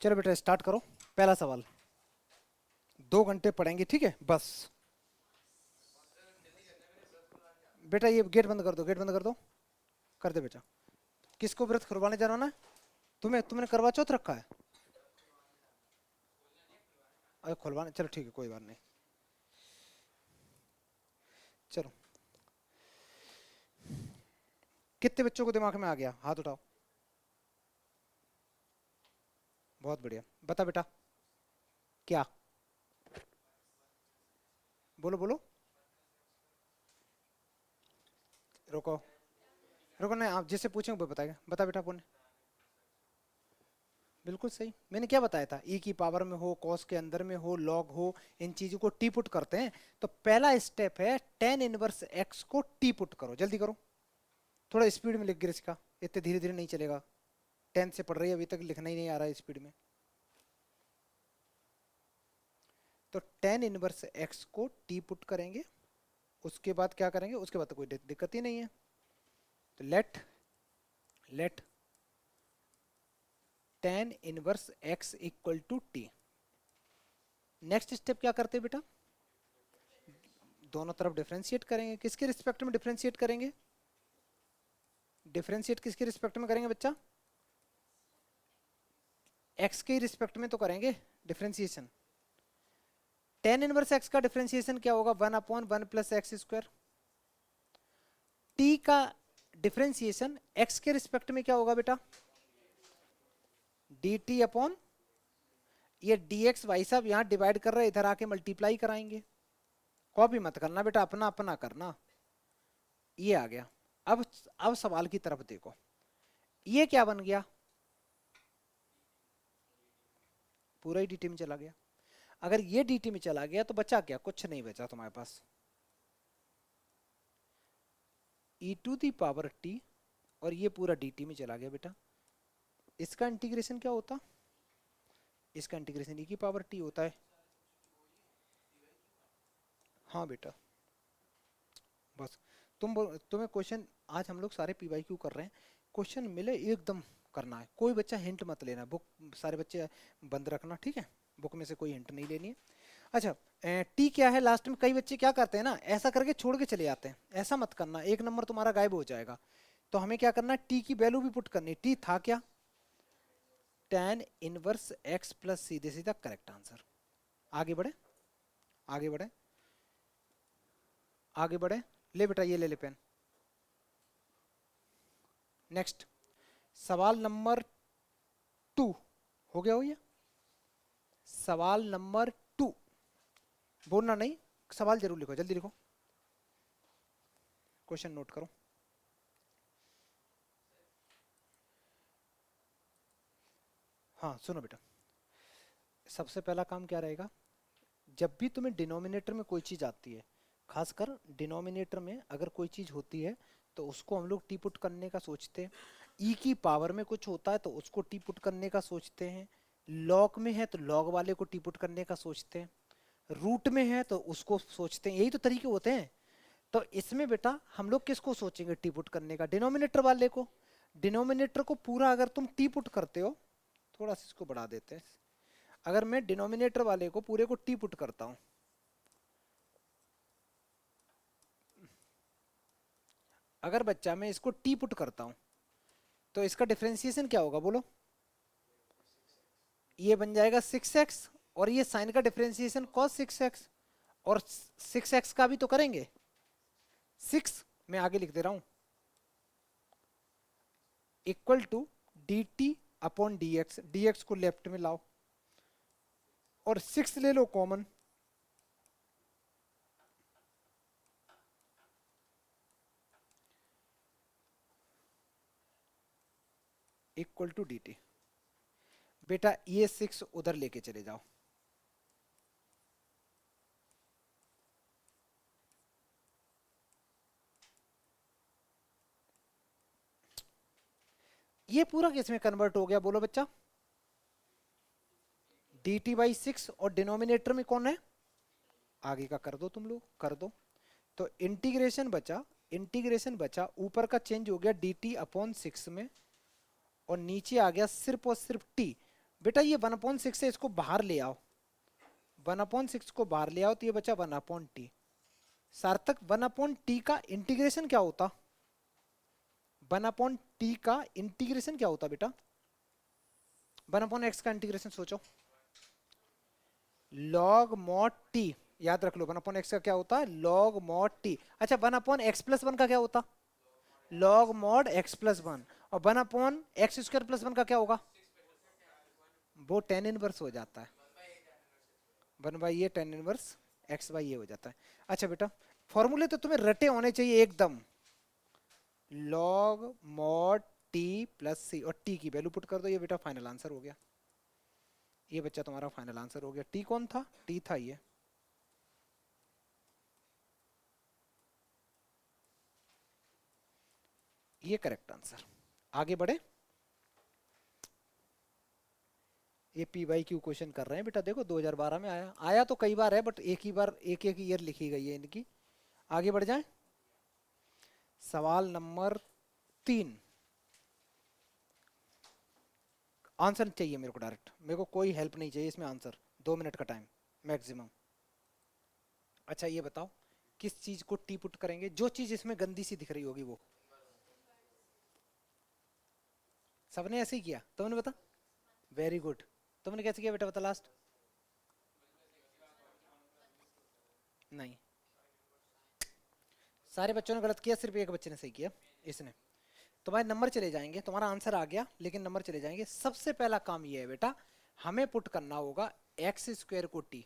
चलो बेटा स्टार्ट करो। पहला सवाल 2 घंटे पढ़ेंगे, ठीक है बस। बेटा ये गेट बंद कर दो, गेट बंद कर दो, कर दे बेटा। किसको व्रत खुलवाने जाना है? तुम्हें, तुमने करवा चौथ रखा है? अरे खुलवाने, चलो ठीक है कोई बात नहीं। चलो, कितने बच्चों को दिमाग में आ गया हाथ उठाओ। बहुत बढ़िया, बता बेटा क्या। बोलो बोलो। रुको, रुको नहीं, आप जिससे पूछेंगे वो बताएगा। बता बेटा पुण्य। बिल्कुल सही, मैंने क्या बताया था? ई की पावर में हो, कॉस के अंदर में हो, लॉग हो, इन चीजों को टी पुट करते हैं। तो पहला स्टेप है टेन इनवर्स एक्स को टी पुट करो, जल्दी करो। थोड़ा स्पीड में लिख गिर इसका, इतने धीरे धीरे नहीं चलेगा। 10 से पढ़ रही है, अभी तक लिखना ही नहीं आ रहा है स्पीड में। तो टेन इनवर्स एक्स को टी पुट करेंगे, उसके बाद क्या करेंगे? उसके बाद तो कोई दिक्कत ही नहीं है। तो let let tan inverse X equal to T. Next step क्या करते हैं बेटा? दोनों तरफ डिफरेंशिएट करेंगे। किसके रिस्पेक्ट में डिफरेंशिएट करेंगे? डिफरेंशिएट किसके रिस्पेक्ट में करेंगे बच्चा? एक्स के रिस्पेक्ट में तो करेंगे डिफरेंशिएशन। टेन इनवर्स एक्स का डिफरेंशिएशन क्या होगा? 1/1 प्लस एक्स स्क्वायर। टी का डिफरेंशिएशन एक्स के रिस्पेक्ट में क्या होगा बेटा? डी टी अपॉन, ये डी एक्स भाई साहब यहाँ डिवाइड कर रहे हैं, इधर आके मल्टीप्लाई कराएंगे। कॉपी मत करना बेटा, अपना अपना करना। ये आ गया। अब सवाल की तरफ देखो, ये क्या बन गया? पूरा ही डीटी में चला गया। अगर ये डीटी में चला गया तो बचा क्या? कुछ नहीं बचा तुम्हारे पास। ई टू दी पावर टी, और ये पूरा डीटी में चला गया बेटा। इसका इंटीग्रेशन क्या होता? इसका इंटीग्रेशन ई की पावर टी होता है। हाँ बेटा, बस। तुम्हें क्वेश्चन, आज हम लोग सारे पी वाई क्यू कर रहे हैं। क्वेश्चन मिले एकदम करना है, कोई बच्चा हिंट मत लेना। बुक सारे बच्चे बंद रखना, ठीक है? बुक में से कोई हिंट नहीं लेनी है। अच्छा, टी क्या है? लास्ट में कई बच्चे क्या करते हैं ना, ऐसा करके छोड़ के चले जाते हैं। ऐसा मत करना, एक नंबर तुम्हारा गायब हो जाएगा। तो हमें क्या करना है? टी की वैल्यू भी पुट करनी। टी था क्या? टेन इनवर्स एक्स प्लस, सीधे सीधा करेक्ट आंसर। आगे बढ़े, आगे बढ़े, आगे बढ़े। ले बेटा, ये ले ले पेन। नेक्स्ट, सवाल नंबर 2 हो गया हो ये? सवाल नंबर 2, बोलना नहीं, सवाल जरूर लिखो, जल्दी लिखो। क्वेश्चन नोट करो। हाँ सुनो बेटा, सबसे पहला काम क्या रहेगा? जब भी तुम्हें डिनोमिनेटर में कोई चीज आती है, खासकर डिनोमिनेटर में अगर कोई चीज होती है, तो उसको हम लोग टी पुट करने का सोचते हैं। ई की पावर में कुछ होता है तो उसको टी पुट करने का सोचते हैं। लॉग में है तो लॉग वाले को टी पुट करने का सोचते हैं। रूट में है तो उसको सोचते हैं। यही तो तरीके होते हैं। तो इसमें बेटा हम लोग किसको सोचेंगे टी पुट करने का? डिनोमिनेटर वाले को। डिनोमिनेटर को पूरा अगर तुम टी पुट करते हो, थोड़ा सा इसको बढ़ा देते हैं। अगर मैं डिनोमिनेटर वाले को पूरे को टी पुट करता हूं, अगर बच्चा मैं इसको टी पुट करता हूं, तो इसका डिफरेंशिएशन क्या होगा बोलो? ये बन जाएगा 6x, और ये साइन का डिफरेंशिएशन cos 6x, और 6x का भी तो करेंगे। 6 मैं आगे लिख दे रहा हूं, equal to D T upon D X. D X को लेफ्ट में लाओ और 6 ले लो common, equal to D T. बेटा ये 6 उधर लेके चले जाओ। ये पूरा किस में कन्वर्ट हो गया बोलो बच्चा? डी टी बाई 6, और डिनोमिनेटर में कौन है? आगे का कर दो, तुम लोग कर दो। तो इंटीग्रेशन बचा, इंटीग्रेशन बचा, ऊपर का चेंज हो गया डी टी अपॉन 6 में, और नीचे आ गया सिर्फ और सिर्फ टी। बेटा ये 1/6 से इसको बाहर ले आओ, 1/6 को बाहर ले आओ तो ये बचा 1/t। सार्थक 1/t का इंटीग्रेशन क्या होता? 1/t का इंटीग्रेशन क्या होता बेटा? 1/x का इंटीग्रेशन सोचो, log mod t, याद रख लो 1/x का क्या होता है? log mod t। अच्छा 1/x+1 का क्या होता? log mod x+1। और 1/x² + 1 का क्या होगा? वो tan इनवर्स हो जाता है, 1/a tan इनवर्स x/a हो जाता है। अच्छा बेटा फॉर्मूले तो तुम्हें रटे होने चाहिए एकदम, log mod t + c, और t की वैल्यू पुट कर दो, ये बेटा फाइनल आंसर हो गया। ये बच्चा तुम्हारा फाइनल आंसर हो गया। t कौन था? t था ये करेक्ट आंसर। आगे बढ़े, ये पी वाई क्यू क्वेश्चन कर रहे हैं बेटा, देखो 2012 में आया, आया तो कई बार है बट एक ही बार एक एक ईयर लिखी गई है इनकी। आगे बढ़ जाएं, सवाल नंबर 3। आंसर चाहिए मेरे को डायरेक्ट, मेरे को कोई हेल्प नहीं चाहिए इसमें, आंसर 2 मिनट का टाइम मैक्सिमम। अच्छा ये बताओ किस चीज को टी पुट करेंगे, जो चीज इसमें गंदी सी दिख रही होगी वो। सबने ऐसे ही किया, तुमने बता? Very good. तुमने कैसे किया बेटा, बता लास्ट? नहीं, सारे बच्चों ने गलत किया, सिर्फ एक बच्चे ने सही किया, इसने। तुम्हारे नंबर चले जाएंगे, तुम्हारा आंसर आ गया लेकिन नंबर चले जाएंगे। सबसे पहला काम ये है बेटा, हमें पुट करना होगा x² को t।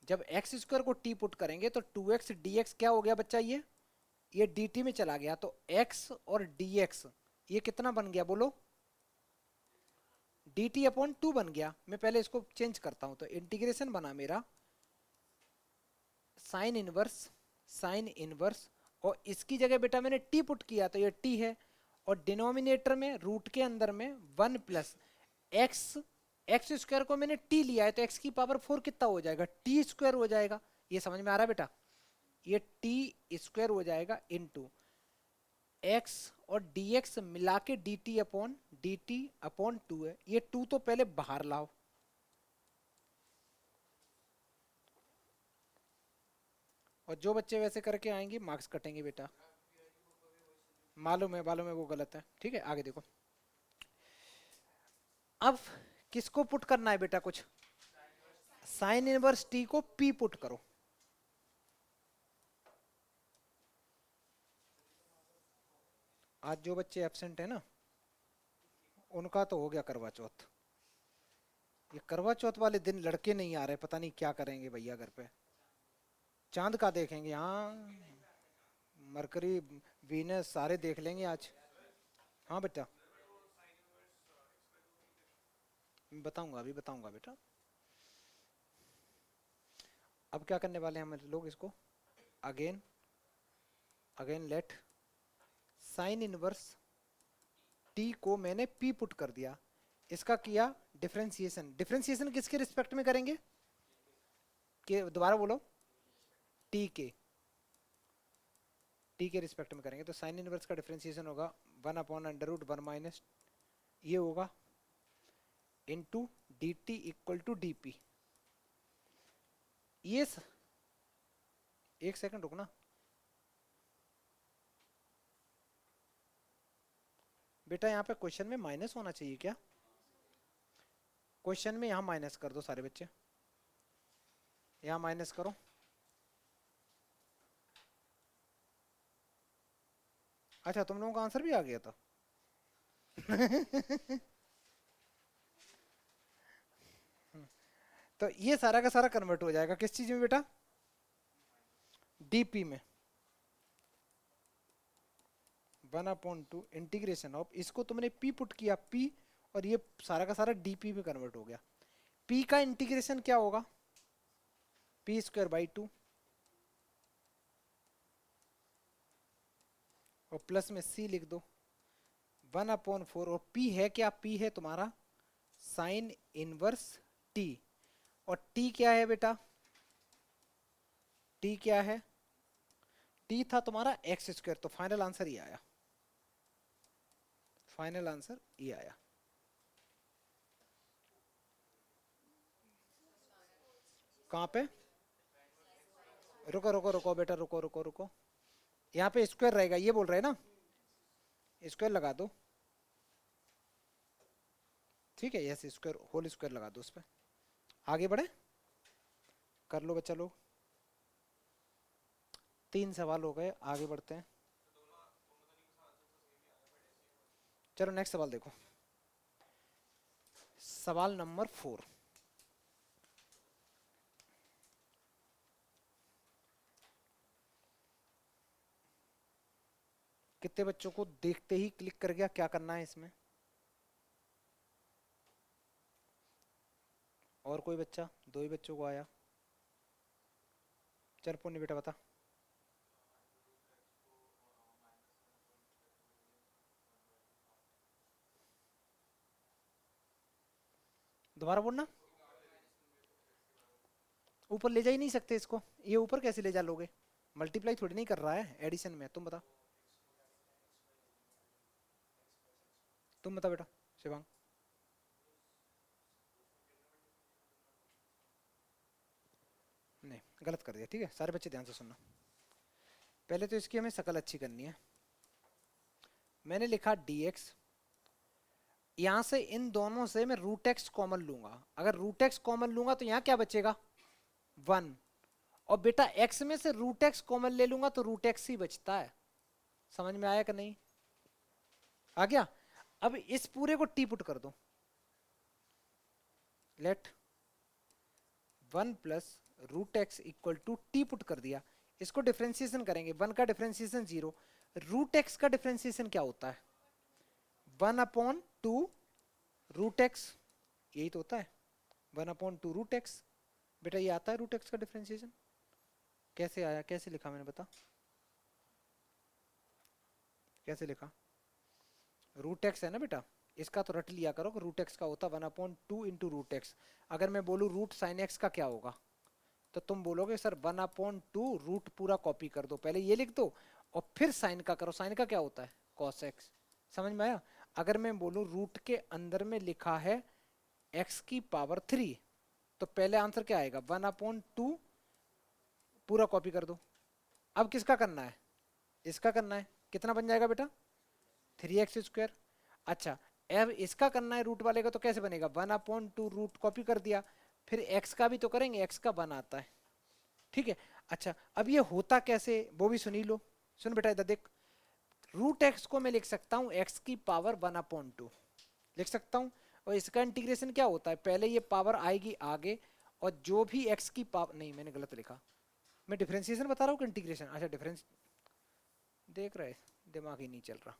जब x² को t पुट करेंगे तो 2x dx क्या हो गया बच्चा? ये dt में चला गया, तो x और dx ये कितना बन गया बोलो? dt/2 बन गया। मैं पहले इसको चेंज करता हूं, तो इंटीग्रेशन बना मेरा साइन इनवर्स, और इसकी जगह बेटा मैंने t पुट किया तो ये t है, और डिनोमिनेटर में रूट के अंदर में 1 + x² को मैंने t लिया है तो x की पावर 4 कितना हो जाएगा? t² हो जाएगा। ये समझ में आ रहा है बेटा? ये t² हो जाएगा इनटू x और dx मिला के dt/2 है। ये 2 तो पहले बाहर लाओ, और जो बच्चे वैसे करके आएंगे मार्क्स कटेंगे बेटा। मालूम है वो गलत है, ठीक है। आगे देखो, अब किसको पुट करना है बेटा? कुछ साइन इनवर्स t को p पुट करो। आज जो बच्चे एब्सेंट है ना, उनका तो हो गया करवा चौथ। ये करवा चौथ वाले दिन लड़के नहीं आ रहे, पता नहीं क्या करेंगे भैया घर पे। चांद का देखेंगे, हाँ मरकरी वीनस सारे देख लेंगे आज। हाँ बेटा बताऊंगा, अभी बताऊंगा बेटा। अब क्या करने वाले हैं हम लोग इसको, again again let sine inverse T को मैंने पी पुट कर दिया, इसका किया डिफरेंशिएशन। डिफरेंशिएशन किसके रिस्पेक्ट में करेंगे? के दोबारा बोलो, टी के, टी के रिस्पेक्ट में करेंगे। तो साइन इनवर्स का डिफरेंशिएशन होगा 1/√1 माइनस ये होगा इनटू dt = dp। ये एक सेकंड रुकना बेटा, यहाँ पे क्वेश्चन में माइनस होना चाहिए क्या? क्वेश्चन में यहाँ माइनस कर दो सारे बच्चे, यहाँ माइनस करो। अच्छा तुम लोगों का आंसर भी आ गया था। तो ये सारा का सारा कन्वर्ट हो जाएगा किस चीज में बेटा? डीपी में। 1/2 इंटीग्रेशन ऑफ, इसको तुमने p पुट किया p, और ये सारा का सारा dp में कन्वर्ट हो गया। p का इंटीग्रेशन क्या होगा? p²/2, और प्लस में c लिख दो 1/4, और p है क्या? p है तुम्हारा साइन इनवर्स t, और t क्या है बेटा? t क्या है? t था तुम्हारा x²। तो फाइनल आंसर ये आया, फाइनल आंसर ये आया। कहाँ पे? रुको रुको रुको बेटा, रुको रुको रुको। यहाँ पे स्क्वायर रहेगा, ये बोल रहे हैं ना, स्क्वायर लगा दो। ठीक है, यस, स्क्वायर होल स्क्वायर लगा दो उस पर। आगे बढ़े, कर लो बच्चा लोग। 3 सवाल हो गए, आगे बढ़ते हैं। चलो नेक्स्ट सवाल देखो, सवाल नंबर 4। कितने बच्चों को देखते ही क्लिक कर गया, क्या करना है इसमें? और कोई बच्चा? 2 ही बच्चों को आया। चल पुण्य बेटा बता। दोबारा बोलना। ऊपर ले जा ही नहीं सकते इसको, ये ऊपर कैसे ले जा लोगे? मल्टीप्लाई थोड़ी नहीं कर रहा है, एडिशन में। तुम बता, तुम बता बेटा शिवांग। नहीं, गलत कर दिया। ठीक है, सारे बच्चे ध्यान से सुनना। पहले तो इसकी हमें शकल अच्छी करनी है। मैंने लिखा dx, यहां से इन दोनों से मैं रूट एक्स कॉमन लूंगा। अगर रूट एक्स कॉमन लूंगा तो यहाँ क्या बचेगा? 1। और बेटा x में से रूट एक्स कॉमन ले लूंगा तो रूट एक्स ही बचता है। समझ में आया कि नहीं? आ गया। अब इस पूरे को टी पुट कर दो। Let 1 plus root X equal to T put कर दिया। इसको डिफरेंशिएशन करेंगे, 1 का डिफरेंशिएशन 0। रूट एक्स का डिफरेंशिएशन क्या होता है? 1/2 रूट एक्स, यही तो होता है। 1/2 रूट एक्स। बेटा ये आता है रूट एक्स का डिफरेंशिएशन? कैसे आया, कैसे लिखा मैंने, बता कैसे लिखा? रूट एक्स है ना बेटा, इसका तो रट लिया करो कि रूट एक्स का होता 1/2 इंटू रूट एक्स। अगर मैं बोलूँ रूट साइन एक्स का क्या होगा, तो तुम बोलोगे सर 1/2 रूट पूरा कॉपी कर दो, पहले ये लिख दो और फिर साइन का करो। साइन का क्या होता है? Cos x. समझ में आया? अगर मैं बोलूँ रूट के अंदर में लिखा है x⁻³ तो पहले आंसर क्या आएगा? 1/2 पूरा कॉपी कर दो। अब किसका करना है? इसका करना है। कितना बन जाएगा बेटा? 3x²। अच्छा, अब इसका करना है रूट वाले का, तो कैसे बनेगा? 1/2 रूट कॉपी कर दिया, फिर x का भी तो करेंगे, x का 1 आता है। ठीक है। अच्छा, अब ये होता कैसे वो भी सुनी लो। सुन बेटा इधर देख, रूट एक्स को मैं लिख सकता हूँ x⁻1/2 लिख सकता हूँ। और इसका इंटीग्रेशन क्या होता है? पहले ये पावर आएगी आगे, और जो भी x की पावर, नहीं मैंने गलत लिखा, मैं डिफरेंशिएशन बता रहा हूँ कि इंटीग्रेशन? अच्छा डिफरेंस, देख रहे, दिमाग ही नहीं चल रहा।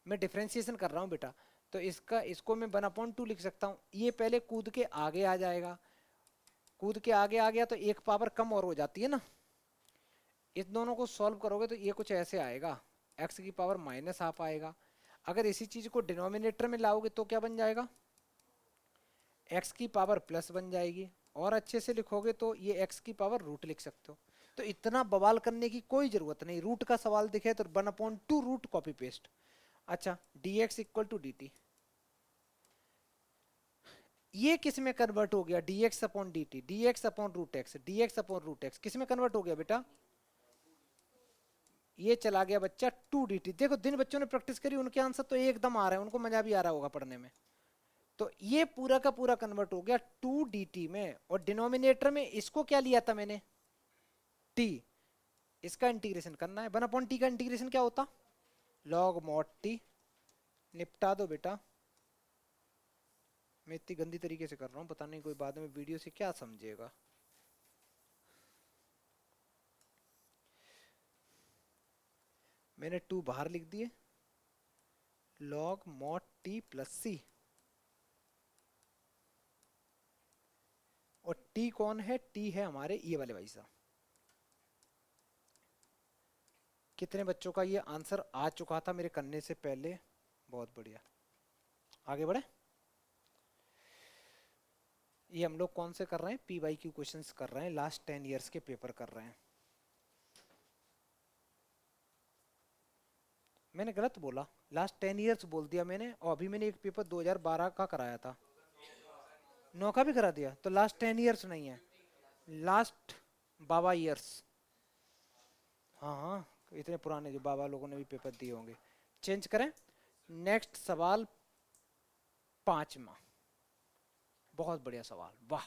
मैं डिफरेंशिएशन कर रहा हूँ बेटा, तो इसका, इसको मैं 1/2 लिख सकता हूँ। ये पहले कूद के आगे आ जाएगा, कूद के आगे आ गया तो एक पावर कम और हो जाती है ना। इस दोनों को सॉल्व करोगे तो ये कुछ ऐसे आएगा, x⁻½ आएगा। अगर इसी चीज को डिनोमिनेटर में लाओगे तो क्या बन जाएगा? x⁻+ बन जाएगी। और अच्छे से लिखोगे तो ये x⁻√ लिख सकते हो। तो इतना बवाल करने की कोई जरूरत नहीं। रूट का सवाल दिखे तो 1/2 रूट कॉपी पेस्ट। अच्छा, dx इक्वल टू dt, ये किस में कन्वर्ट हो गया? dx/dt, dx/√x, dx/√x किस में कन्वर्ट हो गया बेटा? ये चला गया बच्चा 2dt। देखो जिन बच्चों ने प्रैक्टिस करी उनके आंसर तो एकदम आ रहे हैं, उनको मजा भी आ रहा होगा पढ़ने में। तो ये पूरा का पूरा कन्वर्ट हो गया 2dt में, और डिनोमिनेटर में इसको क्या लिया था मैंने? t। इसका इंटीग्रेशन करना है। 1/t का इंटीग्रेशन क्या होता? log mod t। निपटा दो बेटा। मैं इतनी गंदी तरीके से कर रहा हूँ, पता नहीं कोई बाद में वीडियो से क्या समझेगा। मैंने 2 बाहर लिख दिए, log mod t plus c। और t कौन है? t है हमारे ये वाले भाई साहब। कितने बच्चों का ये आंसर आ चुका था मेरे करने से पहले? बहुत बढ़िया। आगे बढ़े। ये हम लोग कौन से कर रहे हैं? PYQ क्वेश्चंस कर रहे हैं, लास्ट 10 इयर्स के पेपर कर रहे हैं। मैंने गलत बोला, लास्ट 10 इयर्स बोल दिया मैंने, और अभी मैंने एक पेपर 2012 का कराया था। 9 का भी करा दिया, तो लास्ट 10 इयर्स नहीं है। लास्ट बाबा ईयर्स। हाँ हाँ, इतने पुराने जो बाबा लोगों ने भी पेपर दिए होंगे। चेंज करें। नेक्स्ट सवाल 5वां। बहुत बढ़िया सवाल, वाह।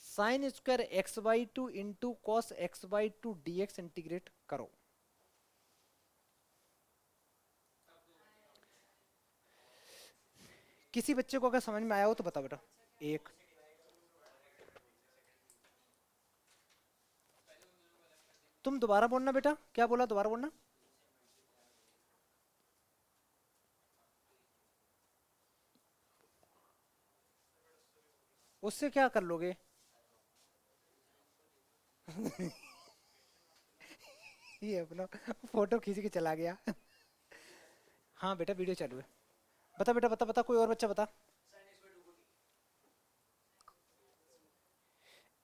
Sine square x by two into cos X by two D x integrate करो। किसी बच्चे को अगर समझ में आया हो तो बताओ बेटा। एक, तुम दोबारा बोलना बेटा, क्या बोला, दोबारा बोलना। उससे क्या कर लोगे? ये अपना फोटो खींच के चला गया। हाँ बेटा वीडियो चालू है। बता बेटा, बता बता, कोई और बच्चा बता।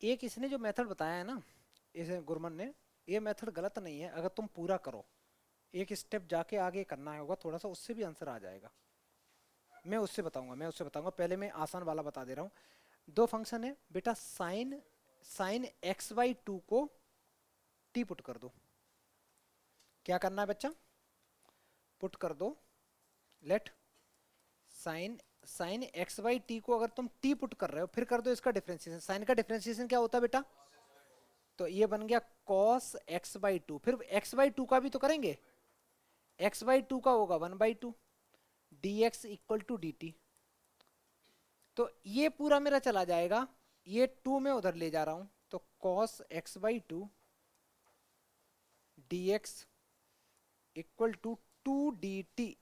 एक इसने जो मेथड बताया है ना, इसे गुरमन ने, ये मेथड गलत नहीं है अगर तुम पूरा करो। एक स्टेप जाके आगे करना होगा थोड़ा सा, उससे भी आंसर आ जाएगा। मैं उससे बताऊंगा पहले मैं आसान वाला बता दे रहा हूँ। दो फंक्शन है बेटा, sine sine X by two को टी पुट कर दो। क्या करना है बच्चा? पुट कर दो। Let sine sine X by T को अगर तुम टी पुट कर रहे हो, फिर कर दो इसका डिफरेंशिएशन। साइन का डिफरेंशिएशन क्या होता है बेटा? तो ये बन गया कॉस एक्स बाई टू, फिर एक्स बाई टू का भी तो करेंगे। एक्स बाई टू का होगा 1/2 D X equal to D T. तो ये पूरा मेरा चला जाएगा, ये टू में उधर ले जा रहा हूं, तो cos X by two D X equal to 2 dt।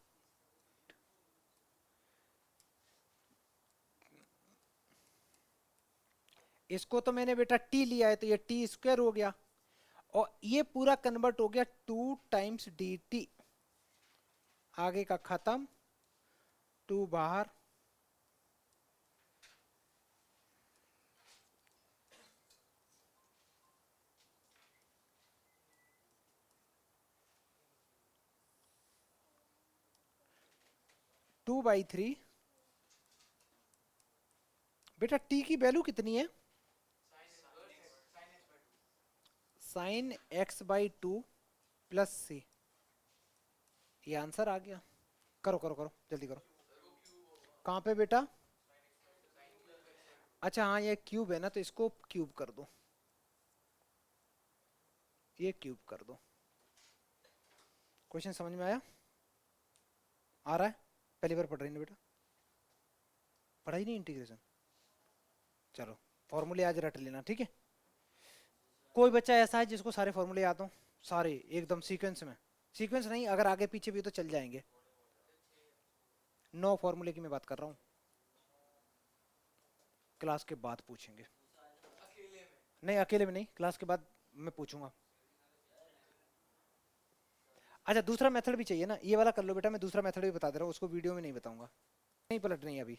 इसको तो मैंने बेटा टी लिया है तो ये टी स्क्वायर हो गया, और ये पूरा कन्वर्ट हो गया 2 टाइम्स dt। आगे का खत्म, 2 बाहर। Two by three. बेटा टी की वैल्यू कितनी है? Sine X by two plus C. ये आंसर आ गया। करो करो करो, जल्दी करो। कहाँ पे बेटा? अच्छा हाँ, ये क्यूब है ना, तो इसको क्यूब कर दो। ये क्यूब कर दो। क्वेश्चन समझ में आया? आ रहा है? पहली बार पढ़ रही ना बेटा? पढ़ा ही नहीं इंटीग्रेशन? चलो, फॉर्मूले आज रट लेना, ठीक है। कोई बच्चा ऐसा है जिसको सारे फॉर्मूले याद हो? सारे एकदम सीक्वेंस में? सीक्वेंस नहीं, अगर आगे पीछे भी तो चल जाएंगे। 9 फॉर्मूले की मैं बात कर रहा हूँ। क्लास के बाद पूछेंगे। नहीं अकेले में नहीं, क्लास के बाद मैं पूछूंगा। अच्छा दूसरा मेथड भी चाहिए ना, ये वाला कर लो बेटा, मैं दूसरा मेथड भी बता दे रहा हूँ, उसको वीडियो में नहीं बताऊंगा। नहीं पलट नहीं अभी,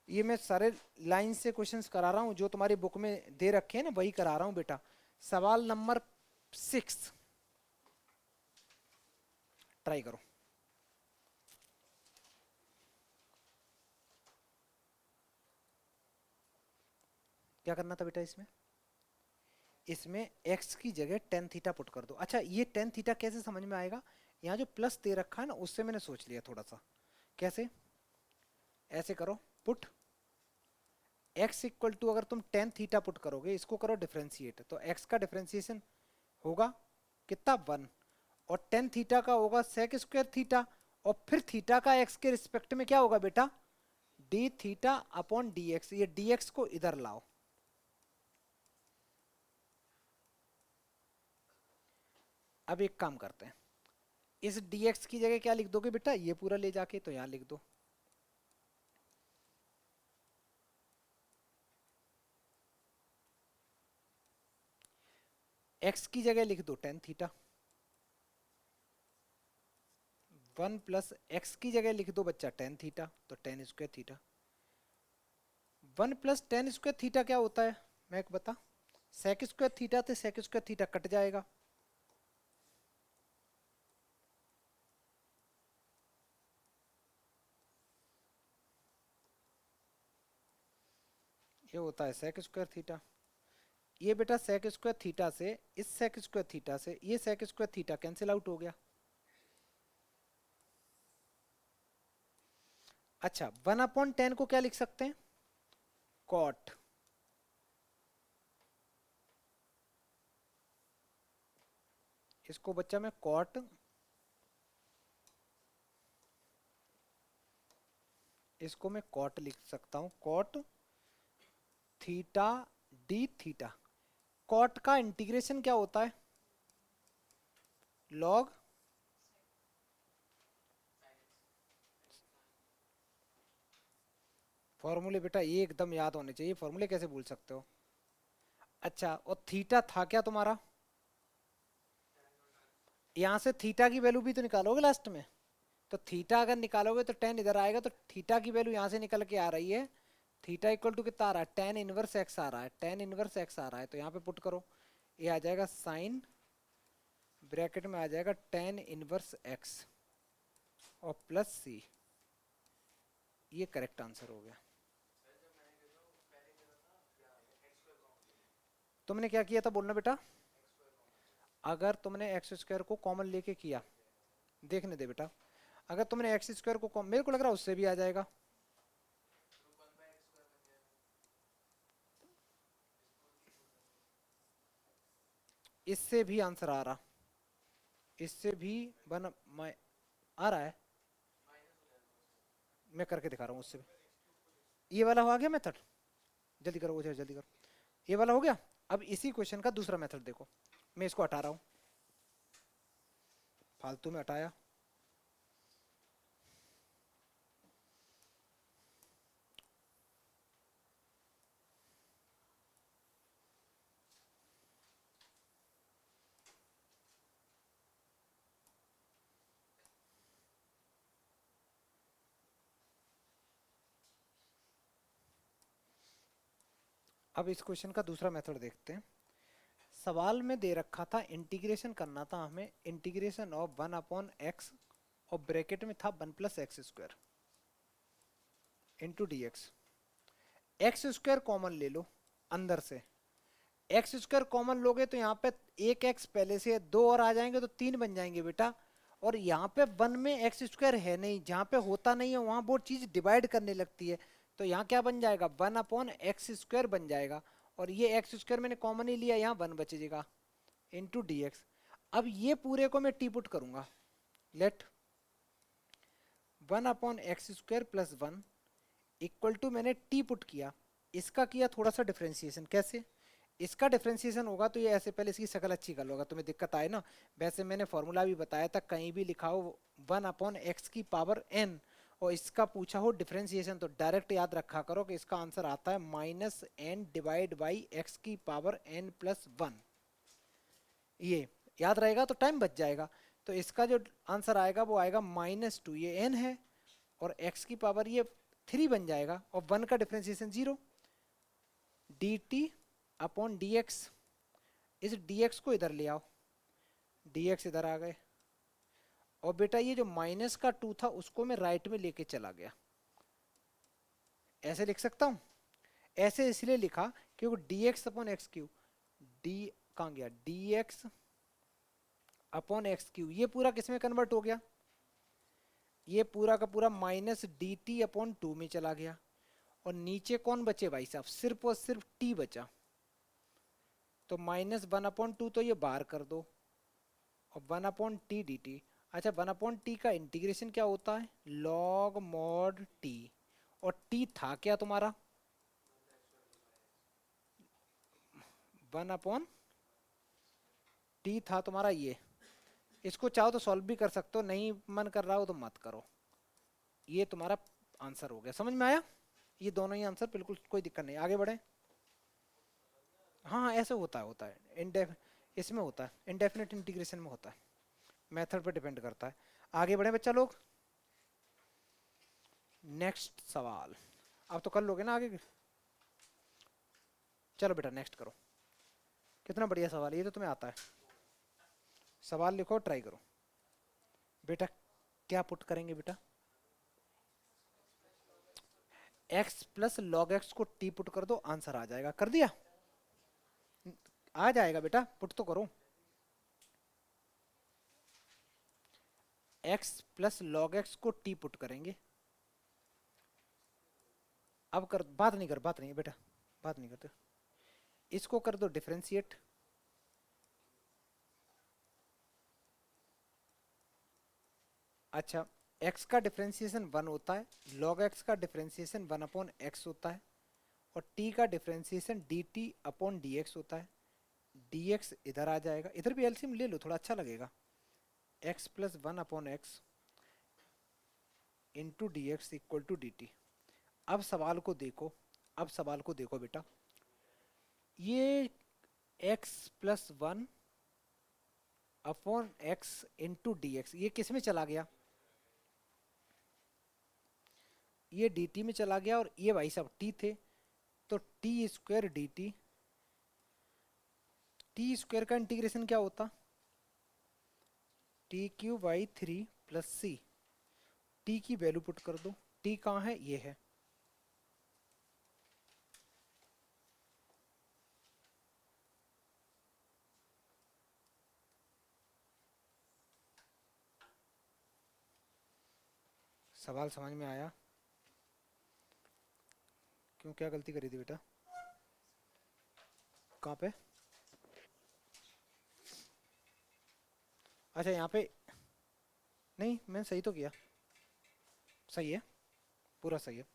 ये मैं सारे लाइन से क्वेश्चंस करा रहा हूँ, जो तुम्हारी बुक में दे रखे हैं ना वही करा रहा हूँ बेटा। सवाल नंबर 6 ट्राई करो। क्या करना था बेटा इसमें? इसमें x की जगह टेन थीटा पुट कर दो। अच्छा ये टेन थीटा कैसे समझ में आएगा? यहाँ जो प्लस दे रखा है ना, उससे मैंने सोच लिया थोड़ा सा। कैसे? ऐसे करो, पुट x इक्वल टू, अगर तुम टेन थीटा पुट करोगे, इसको करो डिफ्रेंशिएट, तो x का डिफ्रेंशिएशन होगा कितना? 1। और टेन थीटा का होगा सेक स्क्वायर थीटा, और फिर थीटा का x के रिस्पेक्ट में क्या होगा बेटा? D theta upon D X. ये डी एक्स को इधर लाओ। अब एक काम करते हैं, इस dx की जगह क्या लिख दोगे बेटा? ये पूरा ले जाके तो यहां लिख दो। x की जगह लिख दो टेन थीटा। 1 प्लस एक्स की जगह लिख दो बच्चा टेन थीटा, तो ten square theta. 1 plus ten square theta क्या होता है? मैं एक बता, सेक स्क्वायर थीटा से सेक स्क्वायर थीटा कट जाएगा। ये होता है सेक स्क्वायर थीटा। ये बेटा सेक स्क्वायर थीटा से इस सेक स्क्वायर थीटा से ये sec square theta cancel out हो गया। अच्छा 1/10 को क्या लिख सकते हैं, कॉट। इसको बच्चा मैं कॉट, इसको मैं कॉट लिख सकता हूं, cot theta D theta. Cot का इंटीग्रेशन क्या होता है, लॉग फॉर्मूले बेटा ये एकदम याद होने चाहिए, फॉर्मूले कैसे भूल सकते हो। अच्छा और थीटा था क्या तुम्हारा, यहां से थीटा की वैल्यू भी तो निकालोगे लास्ट में, तो थीटा अगर निकालोगे तो टेन इधर आएगा, तो थीटा की वैल्यू यहां से निकल के आ रही है, थीटा इक्वल टू कितना आ रहा है, टेन इनवर्स एक्स आ रहा है, टेन इनवर्स एक्स आ रहा है, तो यहाँ पे पुट करो, ये आ जाएगा साइन ब्रैकेट में आ जाएगा टेन इनवर्स एक्स और प्लस सी, ये करेक्ट आंसर हो गया। तुमने क्या किया था बोलना बेटा, अगर तुमने एक्स स्क्वायर को कॉमन लेके किया, देखने दे बेटा, अगर तुमने एक्स स्क्वायर को मेरे को लग रहा है उससे भी आ जाएगा, इससे भी आंसर आ रहा, इससे भी बन आ रहा है, मैं करके दिखा रहा हूँ उससे भी। ये वाला हो आ गया मेथड, जल्दी करो उधर जल्दी करो, ये वाला हो गया। अब इसी क्वेश्चन का दूसरा मेथड देखो, मैं इसको हटा रहा हूँ, फालतू में हटाया। अब इस क्वेश्चन का दूसरा मेथड देखते हैं। सवाल में दे रखा था इंटीग्रेशन करना था हमें, इंटीग्रेशन ऑफ 1/x और ब्रैकेट में था 1 + x square into D x. X square common ले लो अंदर से, एक्स स्क्वायर कॉमन लोगे तो यहाँ पे एक एक्स पहले से दो और आ जाएंगे तो तीन बन जाएंगे बेटा, और यहाँ पे वन में एक्स स्क्वायर है नहीं, जहाँ पे होता नहीं है वहां वो चीज डिवाइड करने लगती है, तो यहाँ क्या बन जाएगा 1/x स्क्वायर बन जाएगा, और ये एक्स स्क्वायर मैंने कॉमन ही लिया, यहाँ वन बचेगा इंटू डी एक्स। अब ये पूरे को मैं टी पुट करूंगा, let 1/x square plus one equal to, मैंने टी पुट किया, इसका किया थोड़ा सा डिफ्रेंसिएशन, कैसे इसका डिफ्रेंसिएशन होगा तो ये ऐसे, पहले इसकी शक्ल अच्छी कर लो अगर तुम्हें दिक्कत आए ना, वैसे मैंने फॉर्मूला भी बताया था, कहीं भी लिखा हो 1/x की पावर n और इसका पूछा हो डिफ्रेंसिएशन तो डायरेक्ट याद रखा करो कि इसका आंसर आता है -n डिवाइड बाई x की पावर n + 1, ये याद रहेगा तो टाइम बच जाएगा। तो इसका जो आंसर आएगा वो आएगा -2, ये n है और x की पावर ये 3 बन जाएगा, और 1 का डिफ्रेंसिएशन 0, dt/dx, इस dx को इधर ले आओ, dx इधर आ गए, और बेटा ये जो -2 था उसको मैं राइट में लेके चला गया, ऐसे लिख सकता हूं, ऐसे इसलिए लिखा क्योंकि dx/x3, डी कहाँ गया, dx/x3, ये पूरा किस में कन्वर्ट हो गया, ये पूरा का पूरा -dt/2 में चला गया, और नीचे कौन बचे भाई साहब, सिर्फ और सिर्फ t बचा, तो -1/2 तो ये बाहर कर दो, और 1/t dt। अच्छा 1/t का इंटीग्रेशन क्या होता है, log mod t, और t था क्या तुम्हारा 1/t था तुम्हारा ये, इसको चाहो तो सॉल्व भी कर सकते हो, नहीं मन कर रहा हो तो मत करो, ये तुम्हारा आंसर हो गया, समझ में आया, ये दोनों ही आंसर बिल्कुल कोई दिक्कत नहीं, आगे बढ़े। हाँ हाँ ऐसे होता है इसमें होता है, इनडेफिनेट इंटीग्रेशन में होता है, मेथड पे डिपेंड करता है। आगे बढ़े बच्चा लोग, नेक्स्ट सवाल, अब तो कर लोगे ना आगे, चलो बेटा नेक्स्ट करो, कितना बढ़िया सवाल, ये तो तुम्हें आता है, सवाल लिखो ट्राई करो बेटा, क्या पुट करेंगे बेटा, एक्स प्लस लॉग एक्स को टी पुट कर दो, आंसर आ जाएगा। कर दिया? आ जाएगा बेटा, पुट तो करो। एक्स प्लस लॉग एक्स को टी पुट करेंगे। अब कर, बात नहीं बेटा, बात नहीं करते। इसको कर दो डिफरेंशिएट। अच्छा, x का डिफरेंशिएशन 1 होता है, log x का डिफरेंशिएशन 1 अपॉन एक्स होता है, और t का डिफरेंशिएशन dt अपॉन dx होता है। dx इधर आ जाएगा, इधर भी एलसीएम ले लो, थोड़ा अच्छा लगेगा। x plus 1 upon X into D X equal to D T. अब सवाल को देखो, अब सवाल को देखो बेटा, ये x plus 1 upon X into D X ये किस में चला गया? ये dt में चला गया, और ये भाई साहब t थे, तो T square D T. T square का इंटीग्रेशन क्या होता? T cube by 3 plus C. T की वैल्यू पुट कर दो, टी कहाँ है? ये है। सवाल समझ में आया? क्यों, क्या गलती करी थी बेटा? कहाँ पे? अच्छा यहाँ पे, नहीं मैंने सही तो किया, सही है, पूरा सही है।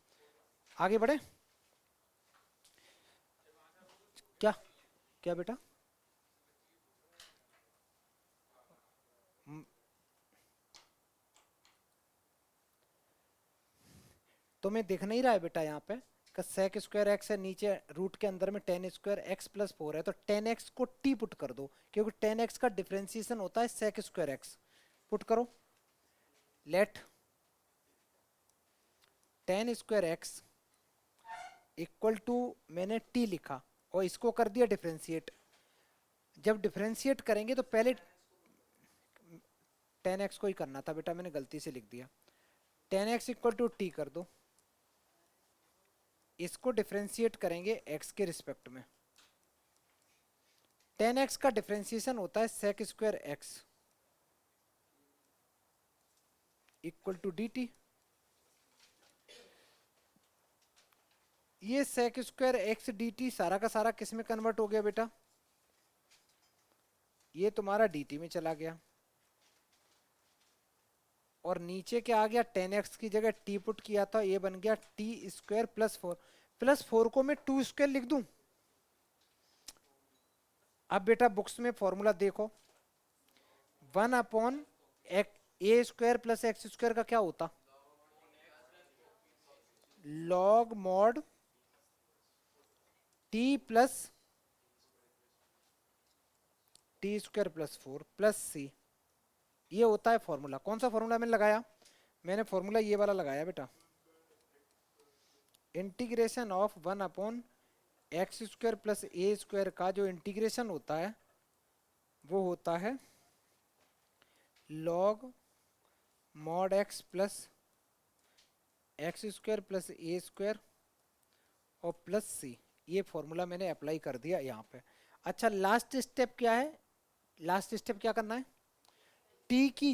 आगे बढ़े? क्या? क्या बेटा? तुम्हें दिख नहीं रहा है बेटा यहाँ पे का सेक स्क्वायर एक्स है, नीचे रूट के अंदर में टेन स्क्वायर एक्स प्लस 4 है, तो टेन एक्स को टी पुट कर दो, क्योंकि टेन एक्स का डिफरेंशिएशन होता है सेक स्क्वायर एक्स। पुट करो, let tan square X equal to, मैंने टी लिखा और इसको कर दिया डिफरेंशिएट। जब डिफरेंशिएट करेंगे तो पहले टेन एक्स को ही करना था बेटा, मैंने गलती से लिख दिया। Tan X equal to T कर दो, इसको डिफरेंशिएट करेंगे x के रिस्पेक्ट में। टेन एक्स का डिफरेंशिएशन होता है sec square X equal to D T. ये sec square X D T सारा का सारा किस में कन्वर्ट हो गया बेटा? ये तुम्हारा डी टी में चला गया, और नीचे क्या आ गया? टेन एक्स की जगह टी पुट किया था, ये बन गया टी स्क्वायर प्लस 4। प्लस 4 को मैं टू स्क्वायर लिख दूं। अब बेटा बुक्स में फॉर्मूला देखो, 1 upon A square plus X square का क्या होता? Log mod T plus T square plus 4 plus C, ये होता है फॉर्मूला। कौन सा फॉर्मूला मैंने लगाया? मैंने फॉर्मूला ये वाला लगाया बेटा, integration of 1 upon X square plus A square का जो इंटीग्रेशन होता है वो होता है log mod X plus X square plus A square और प्लस सी। ये फॉर्मूला मैंने अप्लाई कर दिया यहाँ पे। अच्छा, लास्ट स्टेप क्या है? लास्ट स्टेप क्या करना है? टी की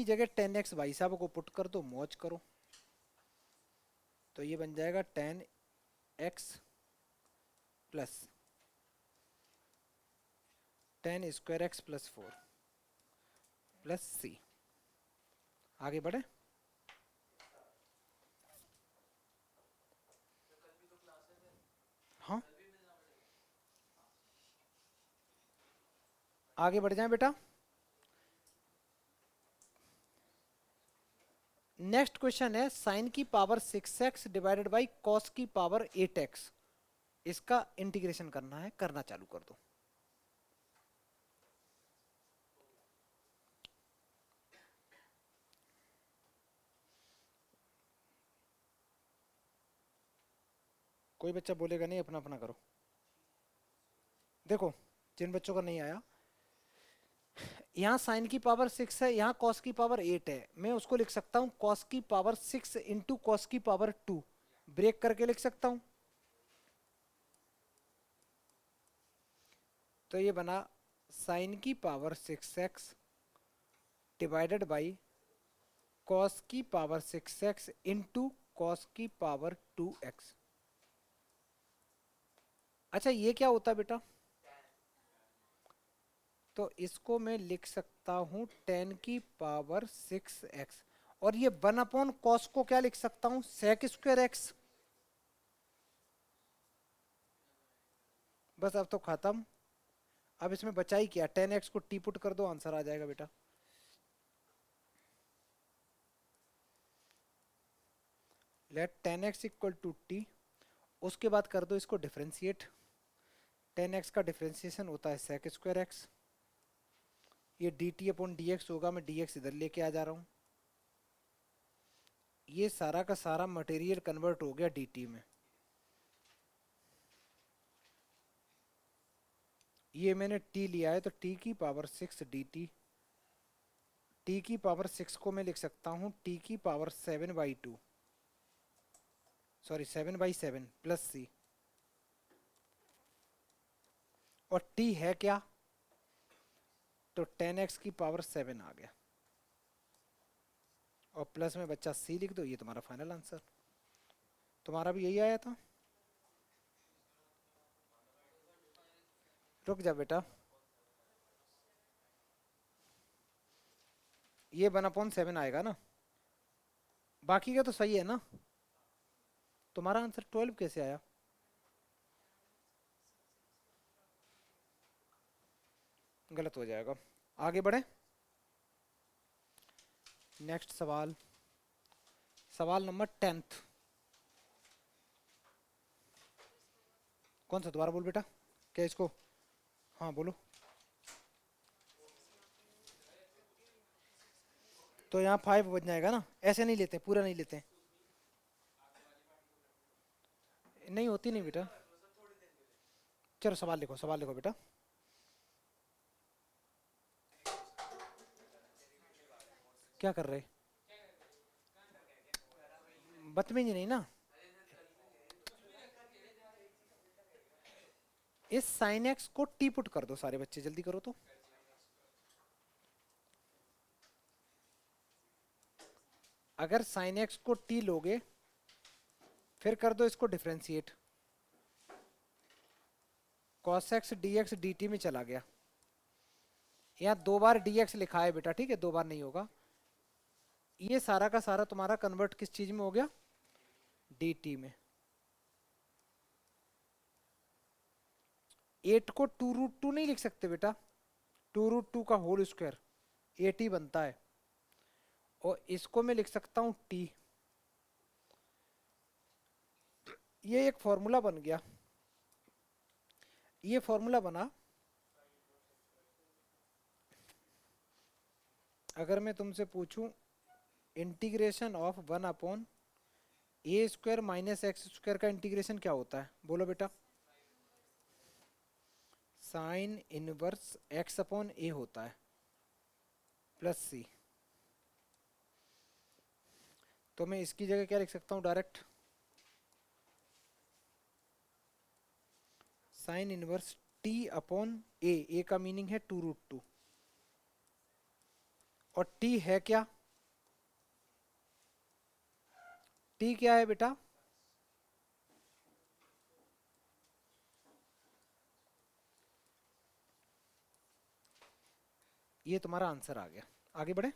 जगह टेन एक्स भाई साहब को पुट कर दो, मौज करो। तो ये बन जाएगा ten x plus ten square x plus 4 plus c. आगे बढ़े? हाँ, आगे बढ़ जाए बेटा। नेक्स्ट क्वेश्चन है साइन की power 6x divided by cos की पावर 8x। इसका इंटीग्रेशन करना है, करना चालू कर दो। कोई बच्चा बोलेगा नहीं, अपना अपना करो। देखो, जिन बच्चों का नहीं आया, यहाँ साइन की पावर 6 है, यहाँ कॉस की पावर 8 है, मैं उसको लिख सकता हूँ कॉस की पावर 6 इंटू कॉस की पावर 2। ब्रेक करके लिख सकता हूं। तो ये बना साइन की power 6x divided by cos की पावर 6x इंटू कॉस की पावर 2x। अच्छा ये क्या होता है बेटा? तो इसको मैं लिख सकता हूं 10 की पावर 6x, और ये 1 अपॉन कॉस को क्या लिख सकता हूं? Sec square X. बस अब तो खत्म। अब इसमें बचा ही क्या? 10x को टी पुट कर दो, आंसर आ जाएगा बेटा। Late 10x equal to T, उसके बाद कर दो इसको डिफरेंशिएट। 10x का डिफरेंशिएशन होता है सेक स्क्वायर एक्स। ये D T upon D x होगा, मैं डी एक्स इधर लेके आ जा रहा हूँ। ये सारा का सारा मटेरियल कन्वर्ट हो गया डी टी में। ये मैंने t लिया है, तो t की पावर 6 डी टी। t की पावर 6 को मैं लिख सकता हूँ t की पावर 7/2, सॉरी 7/7 प्लस c। और t है क्या? तो 10x की पावर 7 आ गया, और प्लस में बच्चा c लिख दो। ये तुम्हारा फाइनल आंसर। तुम्हारा भी यही आया था? रुक जा बेटा, ये 1/7 आएगा ना, बाकी का तो सही है ना। तुम्हारा आंसर 12 कैसे आया? गलत हो जाएगा। आगे बढ़े। नेक्स्ट सवाल, सवाल नंबर 10th। कौन सा? दोबारा बोल बेटा। क्या इसको? हाँ बोलो। तो यहाँ 5 बन जाएगा ना, ऐसे नहीं लेते, पूरा नहीं लेते। नहीं होती नहीं बेटा। चलो सवाल लिखो, सवाल लिखो बेटा। क्या कर रहे? बदतमीजी नहीं ना। इस साइन एक्स को टी पुट कर दो सारे बच्चे, जल्दी करो तो। अगर साइन एक्स को टी लोगे, फिर कर दो इसको differentiate. Cos x D X D T में चला गया। यहाँ 2 बार डी एक्स लिखा है बेटा, ठीक है, 2 बार नहीं होगा। ये सारा का सारा तुम्हारा कन्वर्ट किस चीज में हो गया? डी टी में। 8 को 2√2 नहीं लिख सकते बेटा, 2√2 का होल स्क्वायर 8 बनता है। और इसको मैं लिख सकता हूं टी। ये एक फॉर्मूला बन गया। ये फॉर्मूला बना, अगर मैं तुमसे पूछूं integration of 1/a² minus x² का इंटीग्रेशन क्या होता है, बोलो बेटा। साइन इनवर्स x/a होता है प्लस c। तो मैं इसकी जगह क्या लिख सकता हूँ direct? Sine inverse t/a। a का मीनिंग है 2√2, और t है क्या? t क्या है बेटा? ये तुम्हारा आंसर आ गया। आगे बढ़े,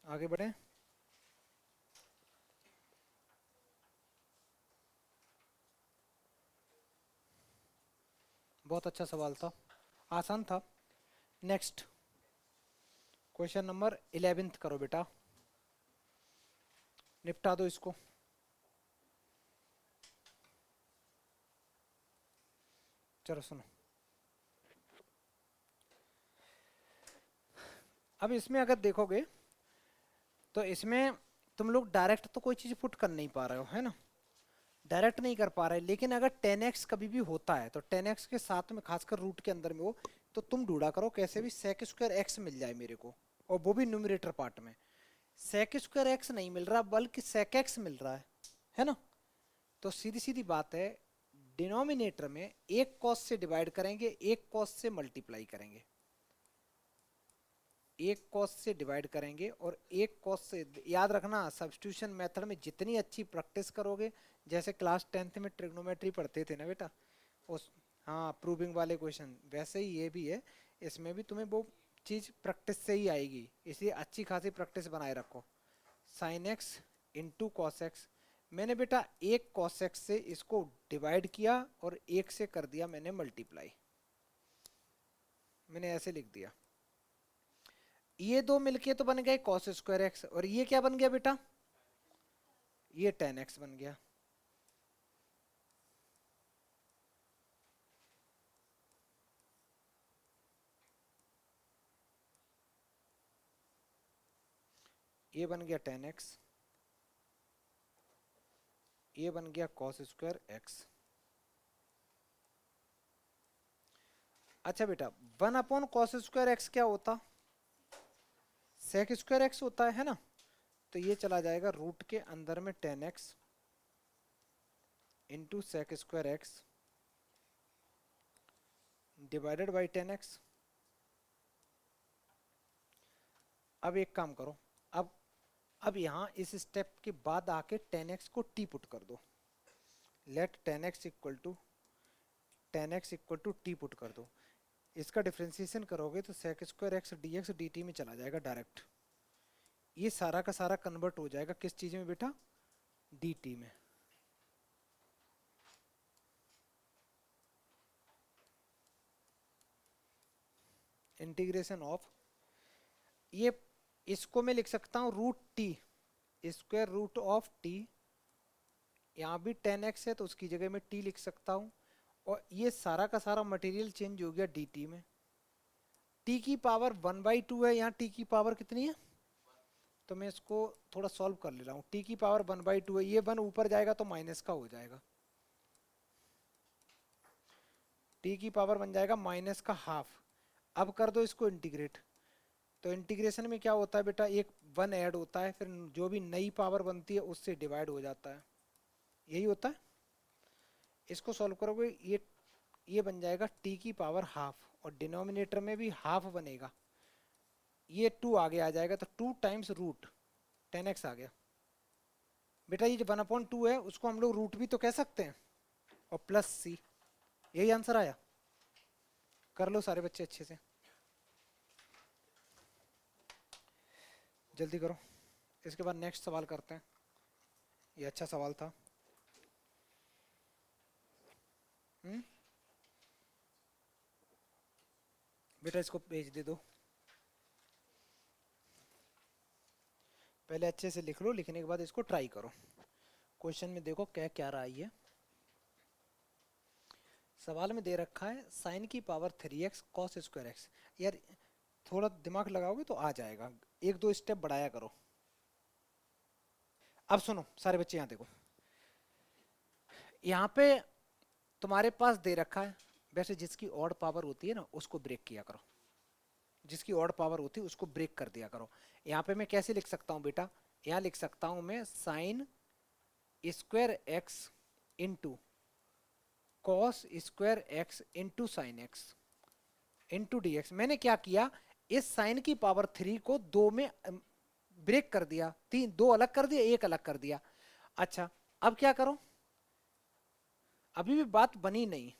आगे बढ़े। बहुत अच्छा सवाल था, आसान था। नेक्स्ट क्वेश्चन नंबर 11th करो बेटा, निपटा दो इसको। चलो सुनो, अब इसमें अगर देखोगे तो इसमें तुम लोग डायरेक्ट तो कोई चीज पुट कर नहीं पा रहे हो, है ना, डायरेक्ट नहीं कर पा रहे। लेकिन अगर 10x कभी भी होता है, तो 10x के साथ में खासकर रूट के अंदर में हो, तो तुम ढूंढा करो कैसे भी सेक स्क्वायर एक्स मिल जाए मेरे को, और वो भी न्यूमरेटर पार्ट में। सेक स्क्वायर एक्स नहीं मिल रहा बल्कि सेक एक्स मिल रहा है ना। तो सीधी सीधी बात है, डिनोमिनेटर में एक कॉस से डिवाइड करेंगे, एक कॉस से मल्टीप्लाई करेंगे, एक कॉस से डिवाइड करेंगे और एक कॉस से। याद रखना सब्स्टिट्यूशन मेथड में जितनी अच्छी प्रैक्टिस करोगे, जैसे क्लास 10th में ट्रिग्नोमेट्री पढ़ते थे ना बेटा, उस, हाँ प्रूविंग वाले क्वेश्चन, वैसे ही ये भी है, इसमें भी तुम्हें वो चीज़ प्रैक्टिस से ही आएगी, इसलिए अच्छी खासी प्रैक्टिस बनाए रखो। Sine x into cos x, मैंने बेटा एक कॉस एक्स से इसको डिवाइड किया और एक से कर दिया मैंने मल्टीप्लाई, मैंने ऐसे लिख दिया। ये दो मिलके तो बन गए कॉस स्क्वायर एक्स, और ये क्या बन गया बेटा, ये टेन एक्स बन गया। ये बन गया टेन एक्स, ये बन गया कॉस स्क्वायर एक्स। अच्छा बेटा, one upon cos square x क्या होता, सेक स्क्वायर एक्स होता है ना। तो ये चला जाएगा रूट के अंदर में tan X into sec square X divided by tan X. अब एक काम करो, अब यहाँ इस स्टेप के बाद आके टेन एक्स को टी पुट कर दो, let tan X equal to T put कर दो। इसका डिफ्रेंसिएशन करोगे तो sec square X D X D T में चला जाएगा डायरेक्ट, ये सारा का सारा कन्वर्ट हो जाएगा किस चीज में बेटा, डी टी में। इंटीग्रेशन ऑफ, ये इसको मैं लिख सकता हूँ root T square root of T, यहाँ भी टेन एक्स है तो उसकी जगह मैं टी लिख सकता हूँ, और ये सारा का सारा मटेरियल चेंज हो गया डी टी में। टी की पावर 1/2 है, यहाँ टी की पावर कितनी है, तो मैं इसको थोड़ा सॉल्व कर ले रहा हूँ। टी की पावर 1/2 है, ये 1 ऊपर जाएगा तो माइनस का हो जाएगा, टी की पावर बन जाएगा माइनस का हाफ। अब कर दो इसको इंटीग्रेट, तो इंटीग्रेशन में क्या होता है बेटा, एक 1 ऐड होता है, फिर जो भी नई पावर बनती है उससे डिवाइड हो जाता है, यही होता है। इसको सॉल्व करोगे ये बन जाएगा टी की पावर हाफ, और डिनोमिनेटर में भी हाफ बनेगा, ये 2 आगे आ जाएगा, तो 2 टाइम्स रूट 10x आ गया। बेटा ये जो 1/2 है उसको हम लोग रूट भी तो कह सकते हैं, और प्लस सी, यही आंसर आया। कर लो सारे बच्चे अच्छे से, जल्दी करो। इसके बाद नेक्स्ट सवाल करते हैं, ये अच्छा सवाल था। बेटा इसको भेज दे दो, पहले अच्छे से लिख लो, लिखने के बाद इसको ट्राई करो। क्वेश्चन में देखो क्या क्या रहा है। सवाल में दे रखा है साइन की power 3x cos square x. यार थोड़ा दिमाग लगाओगे तो आ जाएगा, एक दो स्टेप बढ़ाया करो। अब सुनो सारे बच्चे, यहाँ देखो, यहाँ पे तुम्हारे पास दे रखा है, वैसे जिसकी ऑड पावर होती है ना उसको ब्रेक किया करो, जिसकी ऑड पावर होती है उसको ब्रेक कर दिया करो। यहाँ पे मैं कैसे लिख सकता हूँ बेटा, यहाँ लिख सकता हूँ मैं sine square x into cos square x into sine x into D x. मैंने क्या किया, इस साइन की पावर 3 को 2 में ब्रेक कर दिया, 2 अलग कर दिया, 1 अलग कर दिया। अच्छा अब क्या करो, अभी भी बात बनी नहीं।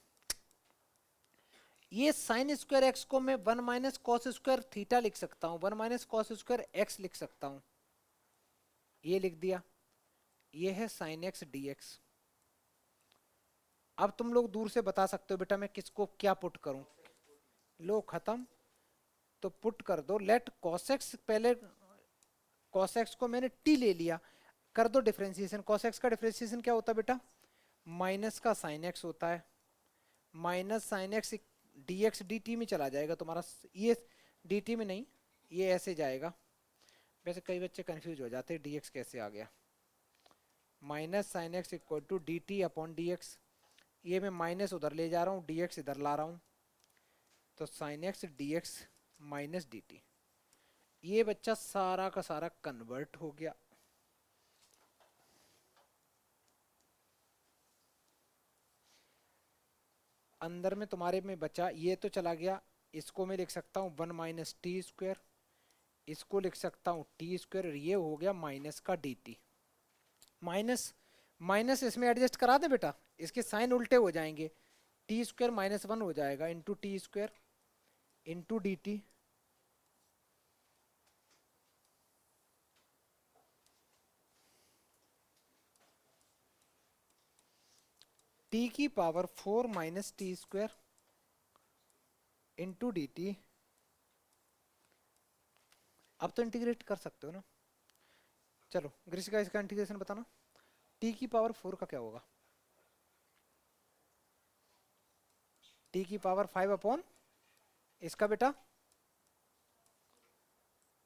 ये साइन स्क्वायर एक्स को मैं 1 माइनस कॉस स्क्वायर थीटा लिख सकता हूँ, 1 माइनस कॉस स्क्वायर एक्स लिख सकता हूँ, ये लिख दिया। ये है साइन एक्स डी एक्स। अब तुम लोग दूर से बता सकते हो बेटा मैं किसको क्या पुट करूं, लो खत्म। तो पुट कर दो, लेट cos x, पहले cos x को मैंने t ले लिया, कर दो डिफरेंशिएशन। cos x का डिफरेंशिएशन क्या होता है बेटा, माइनस का साइन x होता है, minus sine x D X D T में चला जाएगा तुम्हारा, ये डी टी में नहीं, ये ऐसे जाएगा। वैसे कई बच्चे कंफ्यूज हो जाते हैं डी एक्स कैसे आ गया, minus sine X equal to D T upon D X, ये मैं माइनस उधर ले जा रहा हूँ, डी एक्स इधर ला रहा हूँ, तो sine x D x minus D T. ये बच्चा सारा का सारा कन्वर्ट हो गया। अंदर में तुम्हारे में बचा, ये तो चला गया। इसको मैं लिख सकता हूँ 1 - t², इसको लिख सकता हूँ t², और ये हो गया माइनस का dt। माइनस माइनस इसमें एडजस्ट करा दे बेटा, इसके साइन उल्टे हो जाएंगे। t² -1 हो जाएगा into t² into dt। t की पावर 4 - t² इंटू dt। अब तो इंटीग्रेट कर सकते हो ना। चलो ग्रीष्म इसका इंटीग्रेशन बताना। t की पावर 4 का क्या होगा? t की पावर 5 अपॉन इसका बेटा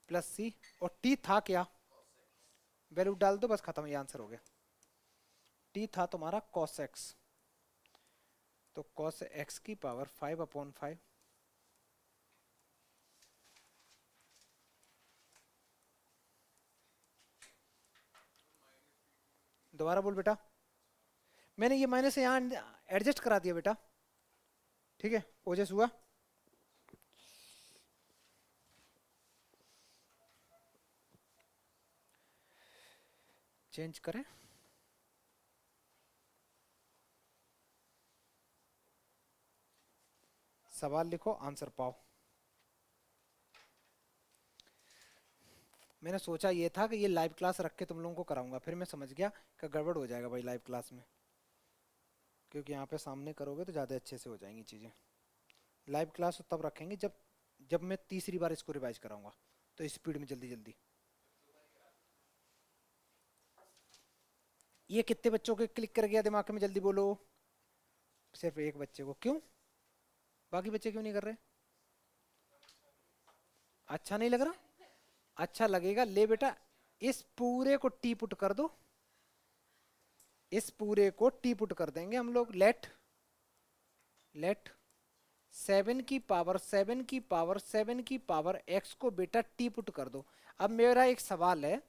प्लस c, और t था क्या? वैल्यू डाल दो बस, खत्म, ये आंसर हो गया। t था तुम्हारा cos x, तो cos x की पावर 5/5। दोबारा बोल बेटा। मैंने ये माइनस यहाँ एडजस्ट करा दिया बेटा, ठीक है, ओजस हुआ। चेंज करें, सवाल लिखो, आंसर पाओ। मैंने सोचा ये था कि ये लाइव क्लास रख के तुम लोगों को कराऊंगा, फिर मैं समझ गया कि गड़बड़ हो जाएगा भाई लाइव क्लास में, क्योंकि यहाँ पे सामने करोगे तो ज़्यादा अच्छे से हो जाएंगी चीज़ें। लाइव क्लास तब रखेंगे जब जब मैं तीसरी बार इसको रिवाइज कराऊंगा, तो स्पीड में जल्दी जल्दी। ये कितने बच्चों के क्लिक कर गया दिमाग में, जल्दी बोलो। सिर्फ एक बच्चे को, क्यों? बाकी बच्चे क्यों नहीं कर रहे? अच्छा नहीं लग रहा? अच्छा लगेगा, ले बेटा, इस पूरे को टी पुट कर दो, इस पूरे को टी पुट कर देंगे हम लोग। लेट लेट 7 की पावर 7 की पावर 7 की पावर x को बेटा टी पुट कर दो। अब मेरा एक सवाल है,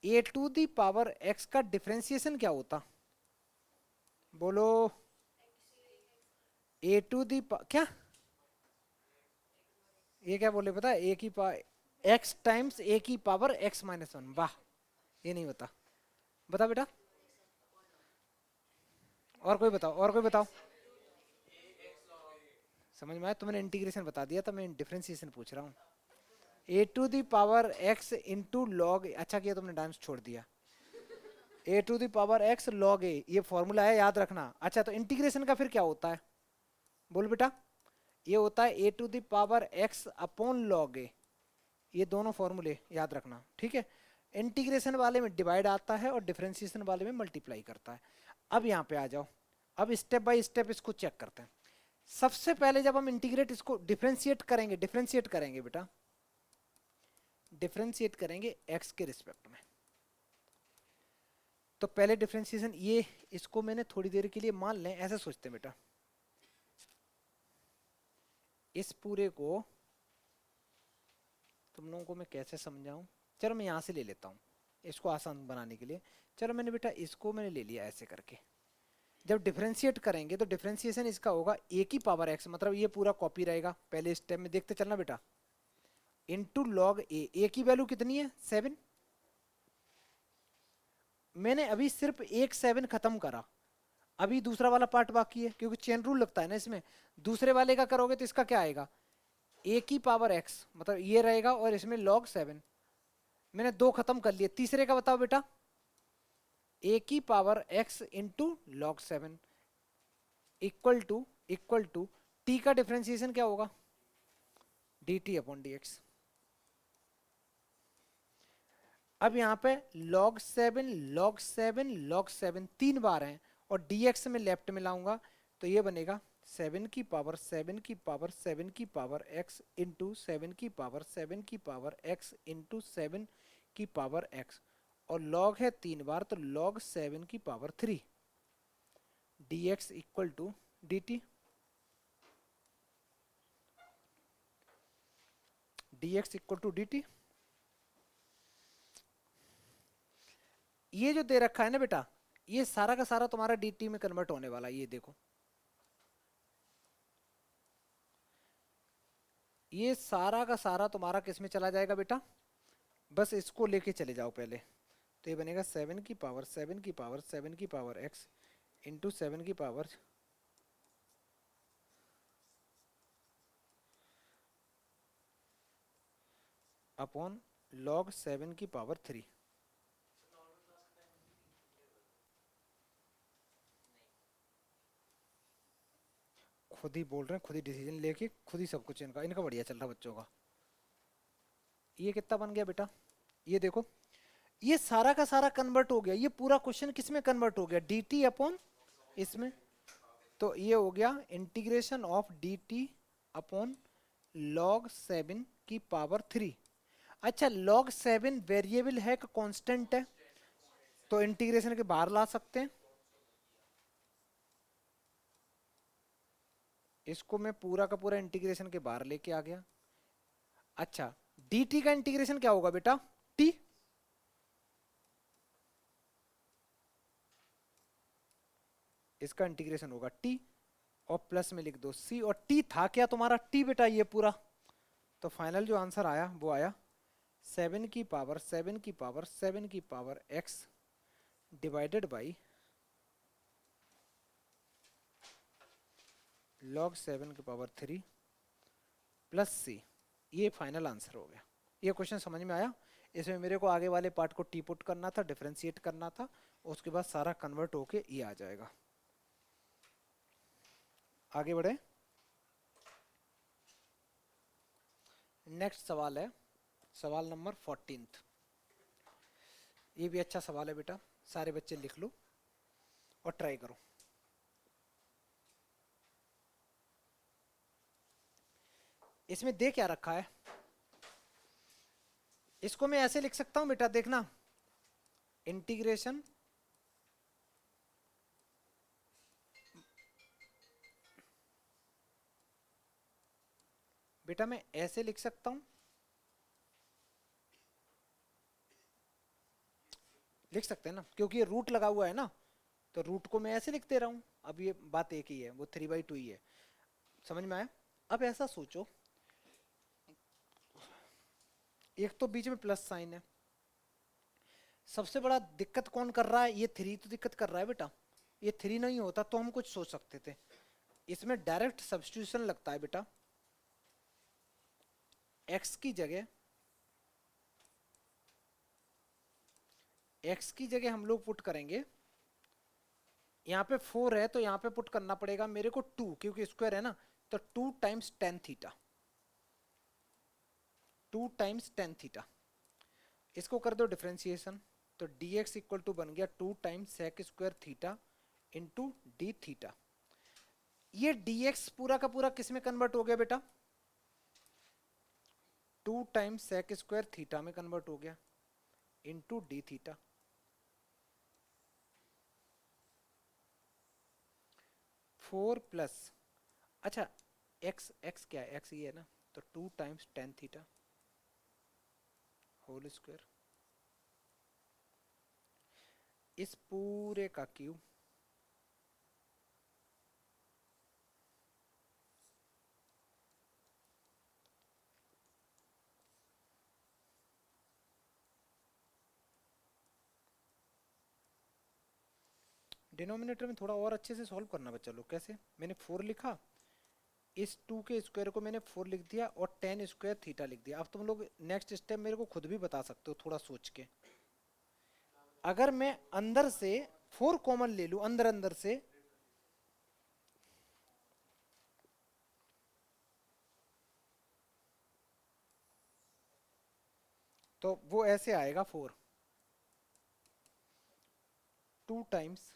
a⁴x का डिफरेंशिएशन क्या होता? बोलो। क्या, ये क्या बोले पता? a की पावर x टाइम्स a की पावर x-1। वाह, ये नहीं होता। बता बेटा, और कोई बताओ, और कोई बताओ। समझ में आया? तो मैंने इंटीग्रेशन बता दिया था, मैं डिफरेंशिएशन पूछ रहा हूँ। a⁴x इंटू लॉग, अच्छा किया तुमने डांस छोड़ दिया। a⁴x log a, ये फॉर्मूला है, याद रखना। अच्छा, तो इंटीग्रेशन का फिर क्या होता है? बोल बेटा। ये होता है a⁴x अपॉन log a, ये दोनों फॉर्मूले याद रखना, ठीक है। इंटीग्रेशन वाले में डिवाइड आता है और डिफरेंशिएशन वाले में मल्टीप्लाई करता है। अब यहाँ पे आ जाओ, अब स्टेप बाय स्टेप इसको चेक करते हैं। सबसे पहले जब हम इंटीग्रेट, इसको डिफरेंशिएट करेंगे बेटा, डिफरेंशिएट करेंगे x के रिस्पेक्ट में। तो पहले डिफरेंशिएशन, ये इसको मैंने थोड़ी देर के लिए मान लें, ऐसे सोचते हैं बेटा, इस पूरे को तुम लोगों को मैं कैसे समझाऊं। चलो मैं यहाँ से ले लेता हूँ इसको आसान बनाने के लिए। चलो मैंने बेटा इसको मैंने ले लिया ऐसे करके। जब डिफरेंशिएट करेंगे तो डिफरेंशिएशन इसका होगा a की पावर x, मतलब ये पूरा कॉपी रहेगा, पहले स्टेप में देखते चलना बेटा, इनटू लॉग a की वैल्यू कितनी है? 7। मैंने अभी सिर्फ एक 7 खत्म करा, अभी दूसरा वाला पार्ट बाकी है, क्योंकि चेन रूल लगता है ना इसमें। दूसरे वाले का करोगे तो इसका क्या आएगा? a की पावर x, मतलब ये रहेगा, और इसमें log 7। मैंने 2 खत्म कर लिए, तीसरे का बताओ बेटा। a की power x into log 7 equal to t का डिफरेंशिएशन क्या होगा? dt upon dx। अब यहाँ पे log 7 log 7 log 7 3 बार हैं, और dx में लेफ्ट में लाऊंगा, तो ये बनेगा 7 की पावर 7 की पावर 7 की पावर x इंटू 7 की पावर 7 की पावर x इंटू 7 की पावर x, और log है 3 बार, तो log 7 की power 3 dx equal to dt। dx equal to dt। ये जो दे रखा है ना बेटा, ये सारा का सारा तुम्हारा dt में कन्वर्ट होने वाला है, ये देखो, ये सारा का सारा तुम्हारा किस में चला जाएगा बेटा, बस इसको लेके चले जाओ पहले। तो ये बनेगा 7 की पावर x इंटू 7 की पावर अपॉन log 7 की पावर 3। खुद ही बोल रहे हैं, खुद ही डिसीजन लेके खुद ही सब कुछ इनका इनका बढ़िया चल रहा बच्चों का। ये कितना बन गया बेटा, ये देखो, ये सारा का सारा कन्वर्ट हो गया, ये पूरा क्वेश्चन किस में कन्वर्ट हो गया, dt अपॉन इसमें। तो ये हो गया integration of dt upon log 7 की पावर 3। अच्छा, log 7 वेरिएबल है कि कांस्टेंट है, तो इंटीग्रेशन के बाहर ला सकते हैं। इसको मैं पूरा का पूरा इंटीग्रेशन के बाहर लेके आ गया। अच्छा, dt का इंटीग्रेशन क्या होगा बेटा, t, इसका इंटीग्रेशन होगा t, और प्लस में लिख दो c, और t था क्या तुम्हारा, t बेटा ये पूरा। तो फाइनल जो आंसर आया वो आया 7 की power x divided by log 7 की पावर 3 प्लस c। ये फाइनल आंसर हो गया। ये क्वेश्चन समझ में आया। इसमें मेरे को आगे वाले पार्ट को टी पुट करना था, डिफरेंशिएट करना था, उसके बाद सारा कन्वर्ट होके ये आ जाएगा। आगे बढ़े, नेक्स्ट सवाल है सवाल नंबर 14। ये भी अच्छा सवाल है बेटा, सारे बच्चे लिख लो और ट्राई करो। इसमें दे क्या रखा है, इसको मैं ऐसे लिख सकता हूं बेटा, देखना, इंटीग्रेशन बेटा मैं ऐसे लिख सकता हूं, लिख सकते हैं ना, क्योंकि ये रूट लगा हुआ है ना, तो रूट को मैं ऐसे लिख दे रहा हूं। अब ये बात एक ही है, वो 3/2 ही है। समझ में आया। अब ऐसा सोचो, एक तो बीच में प्लस साइन है, सबसे बड़ा दिक्कत कौन कर रहा है, ये 3 तो दिक्कत कर रहा है बेटा। ये 3 नहीं होता तो हम कुछ सोच सकते थे, इसमें डायरेक्ट सब्स्टिट्यूशन लगता है बेटा। x की जगह हम लोग पुट करेंगे, यहाँ पे 4 है तो यहाँ पे पुट करना पड़ेगा मेरे को 2, क्योंकि स्क्वायर है ना, तो 2 times tan theta, 2 times tan theta. इसको कर दो डिफरेंशिएशन, तो dx इक्वल टू बन गया 2 times sec square theta into D theta. ये dx पूरा का पूरा किस में कन्वर्ट हो गया बेटा, 2 टाइम्स सेक स्क्वायर थीटा में कन्वर्ट हो गया इंटू डी थीटा। 4 प्लस, अच्छा x क्या है, x ये है ना, तो 2 times tan theta whole square, इस पूरे का क्यूब डिनोमिनेटर में थोड़ा और अच्छे से सॉल्व करना बच्चा लोग। कैसे, मैंने 4 लिखा, इस 2 के स्क्वायर को मैंने 4 लिख दिया और टेन स्क्वायर थीटा लिख दिया। अब तुम लोग नेक्स्ट स्टेप मेरे को खुद भी बता सकते हो थोड़ा सोच के। अगर मैं अंदर से 4 कॉमन ले लूं, अंदर अंदर से, तो वो ऐसे आएगा 4 2 टाइम्स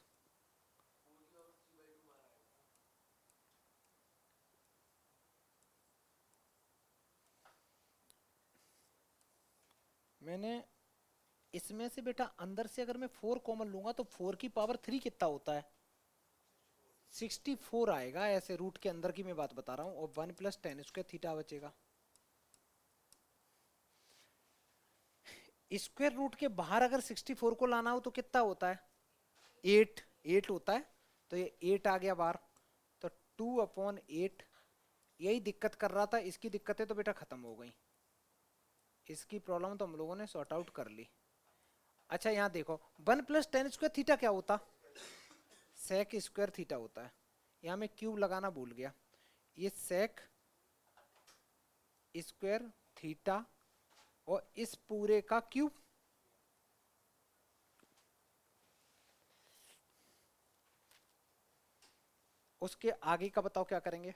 मैंने इसमें से बेटा अंदर से अगर मैं 4 कॉमन लूंगा तो 4 की पावर 3 कितना होता है, 64 आएगा। ऐसे रूट के अंदर की मैं बात बता रहा हूँ, और 1 प्लस टेन स्क्वायर थीटा बचेगा। स्क्वायर रूट के बाहर अगर 64 को लाना हो तो कितना होता है? 8 8 होता है। तो ये 8 आ गया बाहर, तो 2/8। यही दिक्कत कर रहा था, इसकी दिक्कतें तो बेटा खत्म हो गई, इसकी प्रॉब्लम तो हम लोगों ने सॉर्ट आउट कर ली। अच्छा यहाँ देखो, 1 + tan² थीटा क्या होता? सेक स्क्वायर थीटा होता है। यहाँ मैं क्यूब लगाना भूल गया, ये सेक स्क्वायर थीटा और इस पूरे का क्यूब। उसके आगे का बताओ क्या करेंगे?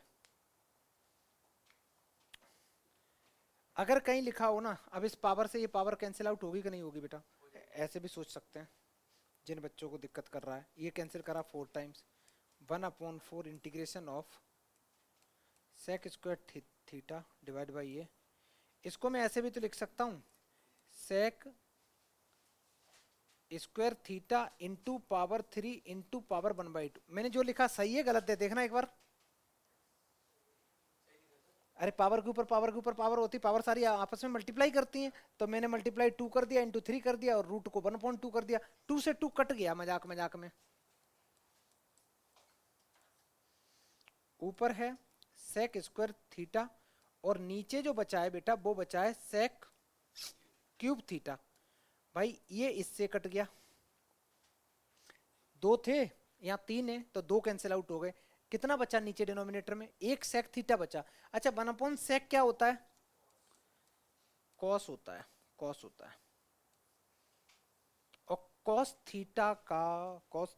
अगर कहीं लिखा हो ना, अब इस पावर से ये पावर कैंसिल आउट होगी कि नहीं होगी बेटा? ऐसे भी सोच सकते हैं, जिन बच्चों को दिक्कत कर रहा है। ये कैंसिल करा 4 times, 1/4 integration of sec square theta divide by ये। इसको मैं ऐसे भी तो लिख सकता हूँ, sec square theta into power 3 into power 1/2। मैंने जो लिखा सही है गलत है देखना एक बार। अरे पावर के ऊपर पावर के ऊपर पावर होती, पावर सारी आपस में मल्टीप्लाई करती हैं। तो मैंने मल्टीप्लाई 2 कर दिया, इंटू 3 कर दिया, और रूट को 1/2 कर दिया। 2 से 2 कट गया मजाक मजाक में। ऊपर है सेक स्क्वायर थीटा, और नीचे जो बचा है बेटा वो बचा है सेक क्यूब थीटा। भाई ये इससे कट गया, 2 थे यहाँ 3 है, तो 2 कैंसिल आउट हो गए। कितना बचा नीचे डिनोमिनेटर में? एक सेक थीटा बचा। अच्छा 1/sec क्या होता है? कॉस होता है, कॉस होता है। और कॉस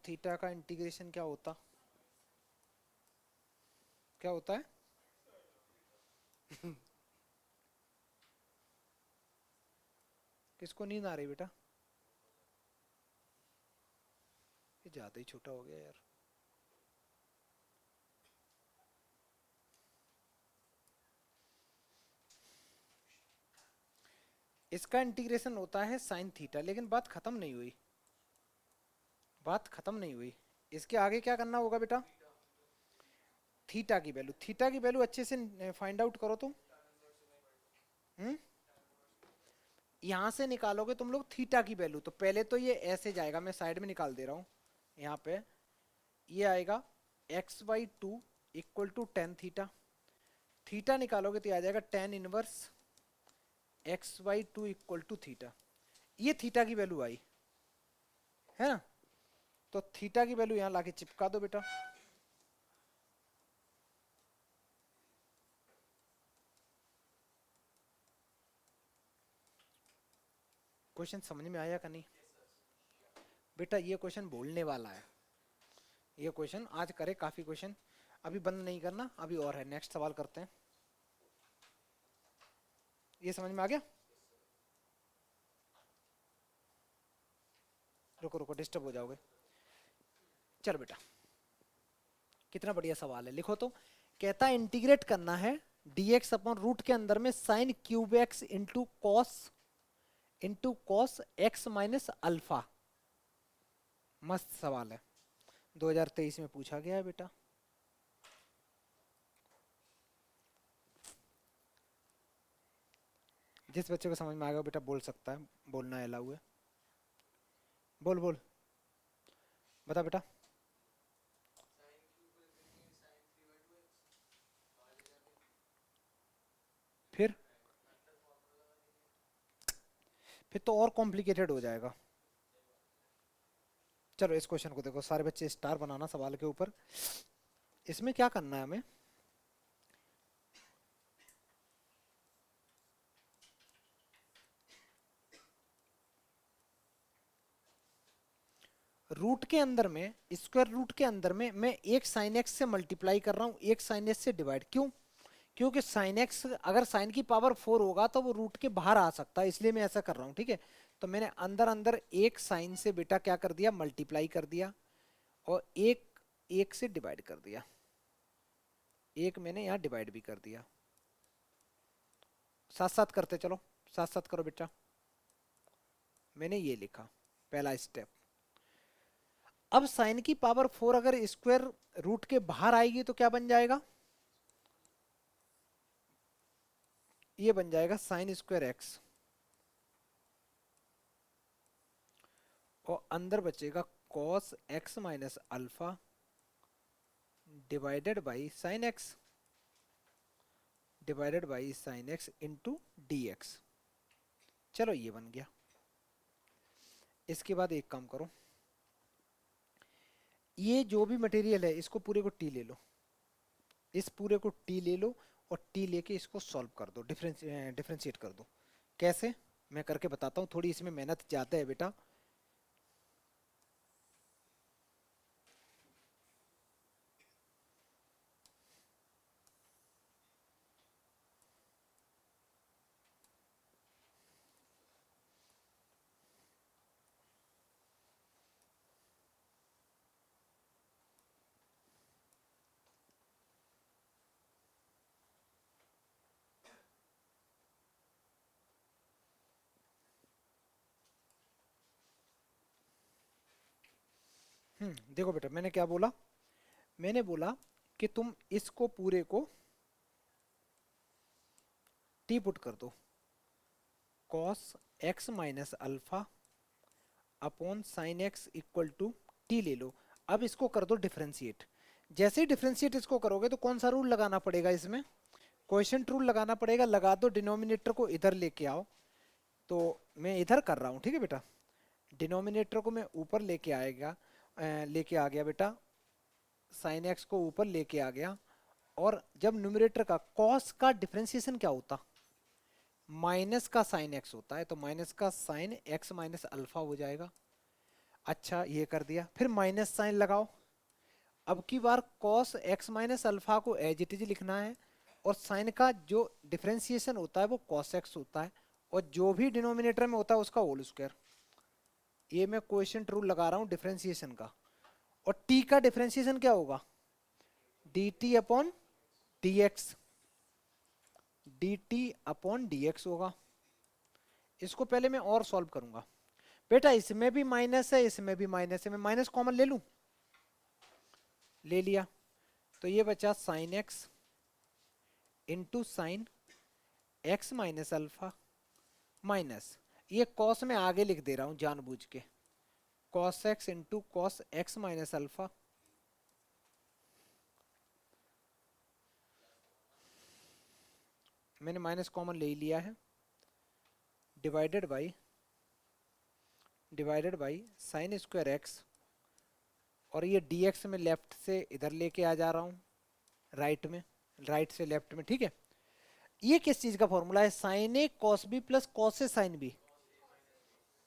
थीटा का इंटीग्रेशन क्या होता? क्या होता है? किसको नींद आ रही बेटा? ये ज्यादा ही छोटा हो गया यार। इसका इंटीग्रेशन होता है साइन थीटा। लेकिन बात खत्म नहीं हुई, बात खत्म नहीं हुई। इसके आगे क्या करना होगा बेटा? थीटा की वैल्यू अच्छे से फाइंड आउट करो तो। यहां से निकालोगे तुम लोग थीटा की वैल्यू, तो पहले तो ये ऐसे जाएगा, मैं साइड में निकाल दे रहा हूं। यहाँ पे ये आएगा x/2 equal to tan theta. Theta निकालोगे तो आ जाएगा tan inverse x/2 equal to theta. ये थीटा की वैल्यू आई है ना। तो थीटा की वैल्यू यहां लाके चिपका दो बेटा। क्वेश्चन समझ में आया का नहीं बेटा? ये क्वेश्चन बोलने वाला है, ये क्वेश्चन आज करे काफी क्वेश्चन। अभी बंद नहीं करना, अभी और है। नेक्स्ट सवाल करते हैं। ये समझ में आ गया? रुको रुको, डिस्टर्ब हो जाओगे। चल बेटा, कितना बढ़िया सवाल है, लिखो तो। कहता है इंटीग्रेट करना है dx अपॉन रूट के अंदर में sine cube x into cos X minus alpha. मस्त सवाल है, 2023 में पूछा गया है बेटा। जिस बच्चे को समझ में आएगा बेटा बोल सकता है, बोलना अलाउ है। बोल बोल, बता बेटा। फिर फिर तो और कॉम्प्लिकेटेड हो जाएगा। चलो इस क्वेश्चन को देखो, सारे बच्चे स्टार बनाना सवाल के ऊपर। इसमें क्या करना है हमें? रूट के अंदर में, स्क्वायर रूट के अंदर में मैं एक साइन एक्स से मल्टीप्लाई कर रहा हूँ, एक साइन एक्स से डिवाइड। क्यों? क्योंकि साइन एक्स अगर साइन की पावर 4 होगा तो वो रूट के बाहर आ सकता है, इसलिए मैं ऐसा कर रहा हूँ। ठीक है, तो मैंने अंदर अंदर एक साइन से बेटा क्या कर दिया? मल्टीप्लाई कर दिया, और एक एक से डिवाइड कर दिया। एक मैंने यहाँ डिवाइड भी कर दिया। साथ साथ करते चलो, साथ साथ करो बेटा। मैंने ये लिखा पहला स्टेप। अब साइन की पावर 4 अगर स्क्वायर रूट के बाहर आएगी तो क्या बन जाएगा? ये बन जाएगा साइन स्क्वायर एक्स। और अंदर बचेगा cos X minus alpha divided by sine x divided by sine x into D x. चलो ये बन गया। इसके बाद एक काम करो, ये जो भी मटेरियल है इसको पूरे को टी ले लो, इस पूरे को टी ले लो और टी लेके इसको सॉल्व कर दो, डिफरेंशिएट कर दो। कैसे मैं करके बताता हूँ, थोड़ी इसमें मेहनत ज़्यादा है बेटा। देखो बेटा मैंने क्या बोला, मैंने बोला कि तुम इसको पूरे को टी पुट कर दो, cos X minus alpha upon sine X equal to T ले लो। अब इसको कर दो डिफरेंशिएट। जैसे ही डिफरेंशिएट इसको करोगे तो कौन सा रूल लगाना पड़ेगा इसमें, क्वोशिएंट रूल लगाना पड़ेगा। लगा दो, डिनोमिनेटर को इधर लेके आओ। तो मैं इधर कर रहा हूँ, ठीक है बेटा। डिनोमिनेटर को मैं ऊपर लेके आ गया बेटा, साइन एक्स को ऊपर लेके आ गया। और जब न्यूमरेटर का कॉस का डिफरेंशिएशन क्या होता, माइनस का साइन एक्स होता है, तो माइनस का साइन एक्स माइनस अल्फा हो जाएगा। अच्छा ये कर दिया, फिर माइनस साइन लगाओ। अब की बार कॉस एक्स माइनस अल्फा को एज इट इज लिखना है, और साइन का जो डिफरेंशिएशन होता है वो कॉस एक्स होता है, और जो भी डिनोमिनेटर में होता है उसका होल स्क्वायर। ये मैं क्वोशिएंट रूल लगा रहा हूँ डिफरेंशिएशन का। और टी का डिफरेंशिएशन क्या होगा, D T upon D X, D T upon D x होगा। इसको पहले मैं और सॉल्व करूंगा बेटा। इसमें भी माइनस है, इसमें भी माइनस है, मैं माइनस कॉमन ले लूं, ले लिया। तो ये बचा sine x into sine x minus alpha minus, ये कॉस में आगे लिख दे रहा हूं जानबूझ के, cos x into cos X minus alpha मैंने माइनस कॉमन ले लिया है, divided by sine square x, और ये डी एक्स में लेफ्ट से इधर लेके आ जा रहा हूँ, राइट में, राइट से लेफ्ट में, ठीक है। ये किस चीज का फॉर्मूला है, sign A cos B plus cos A sine B,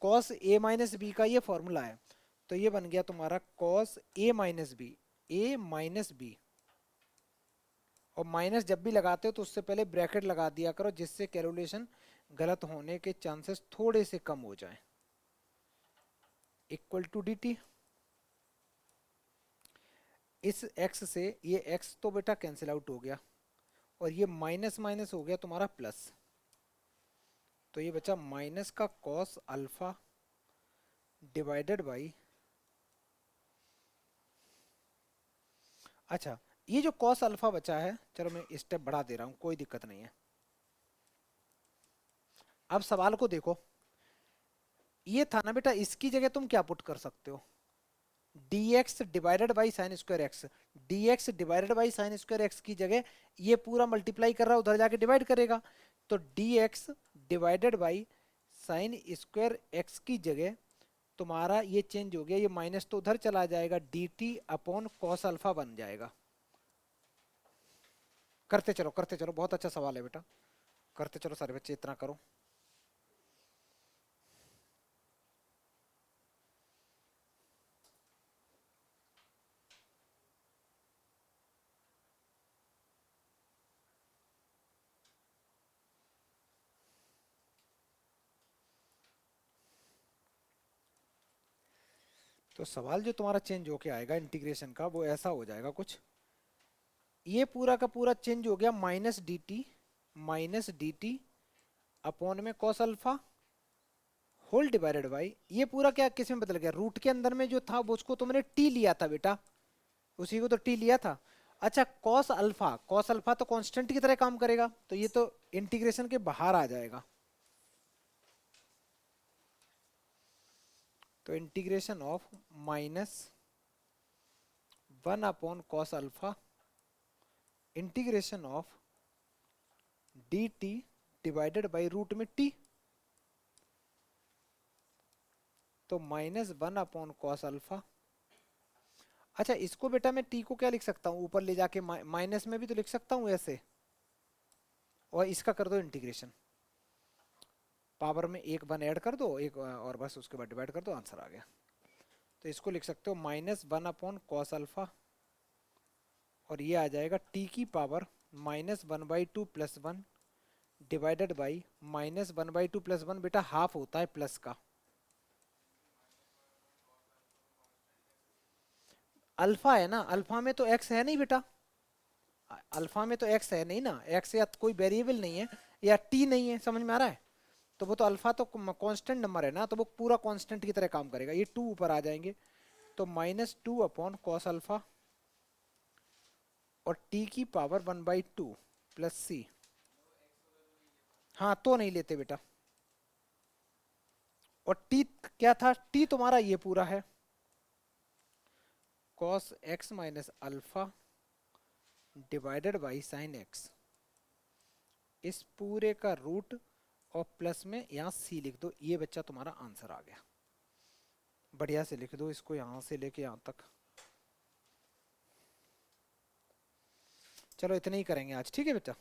cos A minus B का ये फॉर्मूला है। तो ये बन गया तुम्हारा कॉस ए माइनस बी। और माइनस जब भी लगाते हो तो उससे पहले ब्रैकेट लगा दिया करो, जिससे कैलकुलेशन गलत होने के चांसेस थोड़े से कम हो जाए। इक्वल टू डी टी, इस x से ये x तो बेटा कैंसिल आउट हो गया, और ये माइनस माइनस हो गया तुम्हारा प्लस। तो ये बचा माइनस का कॉस अल्फा डिवाइडेड बाई, अच्छा ये जो कॉस अल्फा बचा है, चलो मैं स्टेप बढ़ा दे रहा हूं, कोई दिक्कत नहीं है। अब सवाल को देखो, ये था ना बेटा, इसकी जगह तुम क्या पुट कर सकते हो, dx divided by sine square x, dx divided by sine square x की जगह ये पूरा मल्टीप्लाई कर रहा है, उधर जाके डिवाइड करेगा। तो dx divided by sine square x की जगह तुम्हारा ये चेंज हो गया, ये माइनस तो उधर चला जाएगा, dt अपॉन कॉस अल्फा बन जाएगा। करते चलो, बहुत अच्छा सवाल है बेटा, करते चलो सारे बच्चे, इतना करो। तो सवाल जो तुम्हारा चेंज होके आएगा इंटीग्रेशन का, वो ऐसा हो जाएगा कुछ, ये पूरा का पूरा चेंज हो गया, माइनस डी टी अपॉन में cos alpha whole divided by, ये पूरा क्या किस में बदल गया, रूट के अंदर में जो था वो उसको तुमने टी लिया था बेटा, उसी को तो टी लिया था। अच्छा कॉस अल्फा तो कांस्टेंट की तरह काम करेगा, तो ये तो इंटीग्रेशन के बाहर आ जाएगा। तो integration of -1/cos α integration of dt divided by root में t, तो -1/cos α। अच्छा, इसको बेटा मैं t को क्या लिख सकता हूँ, ऊपर ले जाके माइनस में भी तो लिख सकता हूँ ऐसे, और इसका कर दो इंटीग्रेशन, पावर में एक 1 ऐड कर दो, एक और बस उसके बाद डिवाइड कर दो, आंसर आ गया। तो इसको लिख सकते हो -1/cos α, और ये आ जाएगा t की पावर -1/2 + 1 डिवाइडेड बाई -1/2 + 1 बेटा हाफ होता है प्लस का। अल्फा है ना, अल्फा में तो x है नहीं बेटा, अल्फा में तो x है नहीं ना, x या कोई वेरिएबल नहीं है या t नहीं है, समझ में आ रहा है। तो वो तो अल्फा तो कांस्टेंट नंबर है ना, तो वो पूरा कांस्टेंट की तरह काम करेगा, ये 2 ऊपर आ जाएंगे, तो -2/cos α और t की पावर 1/2 प्लस c। हाँ तो नहीं लेते बेटा, और t क्या था, t तुम्हारा ये पूरा है cos x - alpha divided by sin x, इस पूरे का रूट और प्लस में यहाँ c लिख दो, ये बच्चा तुम्हारा आंसर आ गया। बढ़िया से लिख दो इसको, यहाँ से लेके यहाँ तक। चलो इतने ही करेंगे आज, ठीक है बेटा।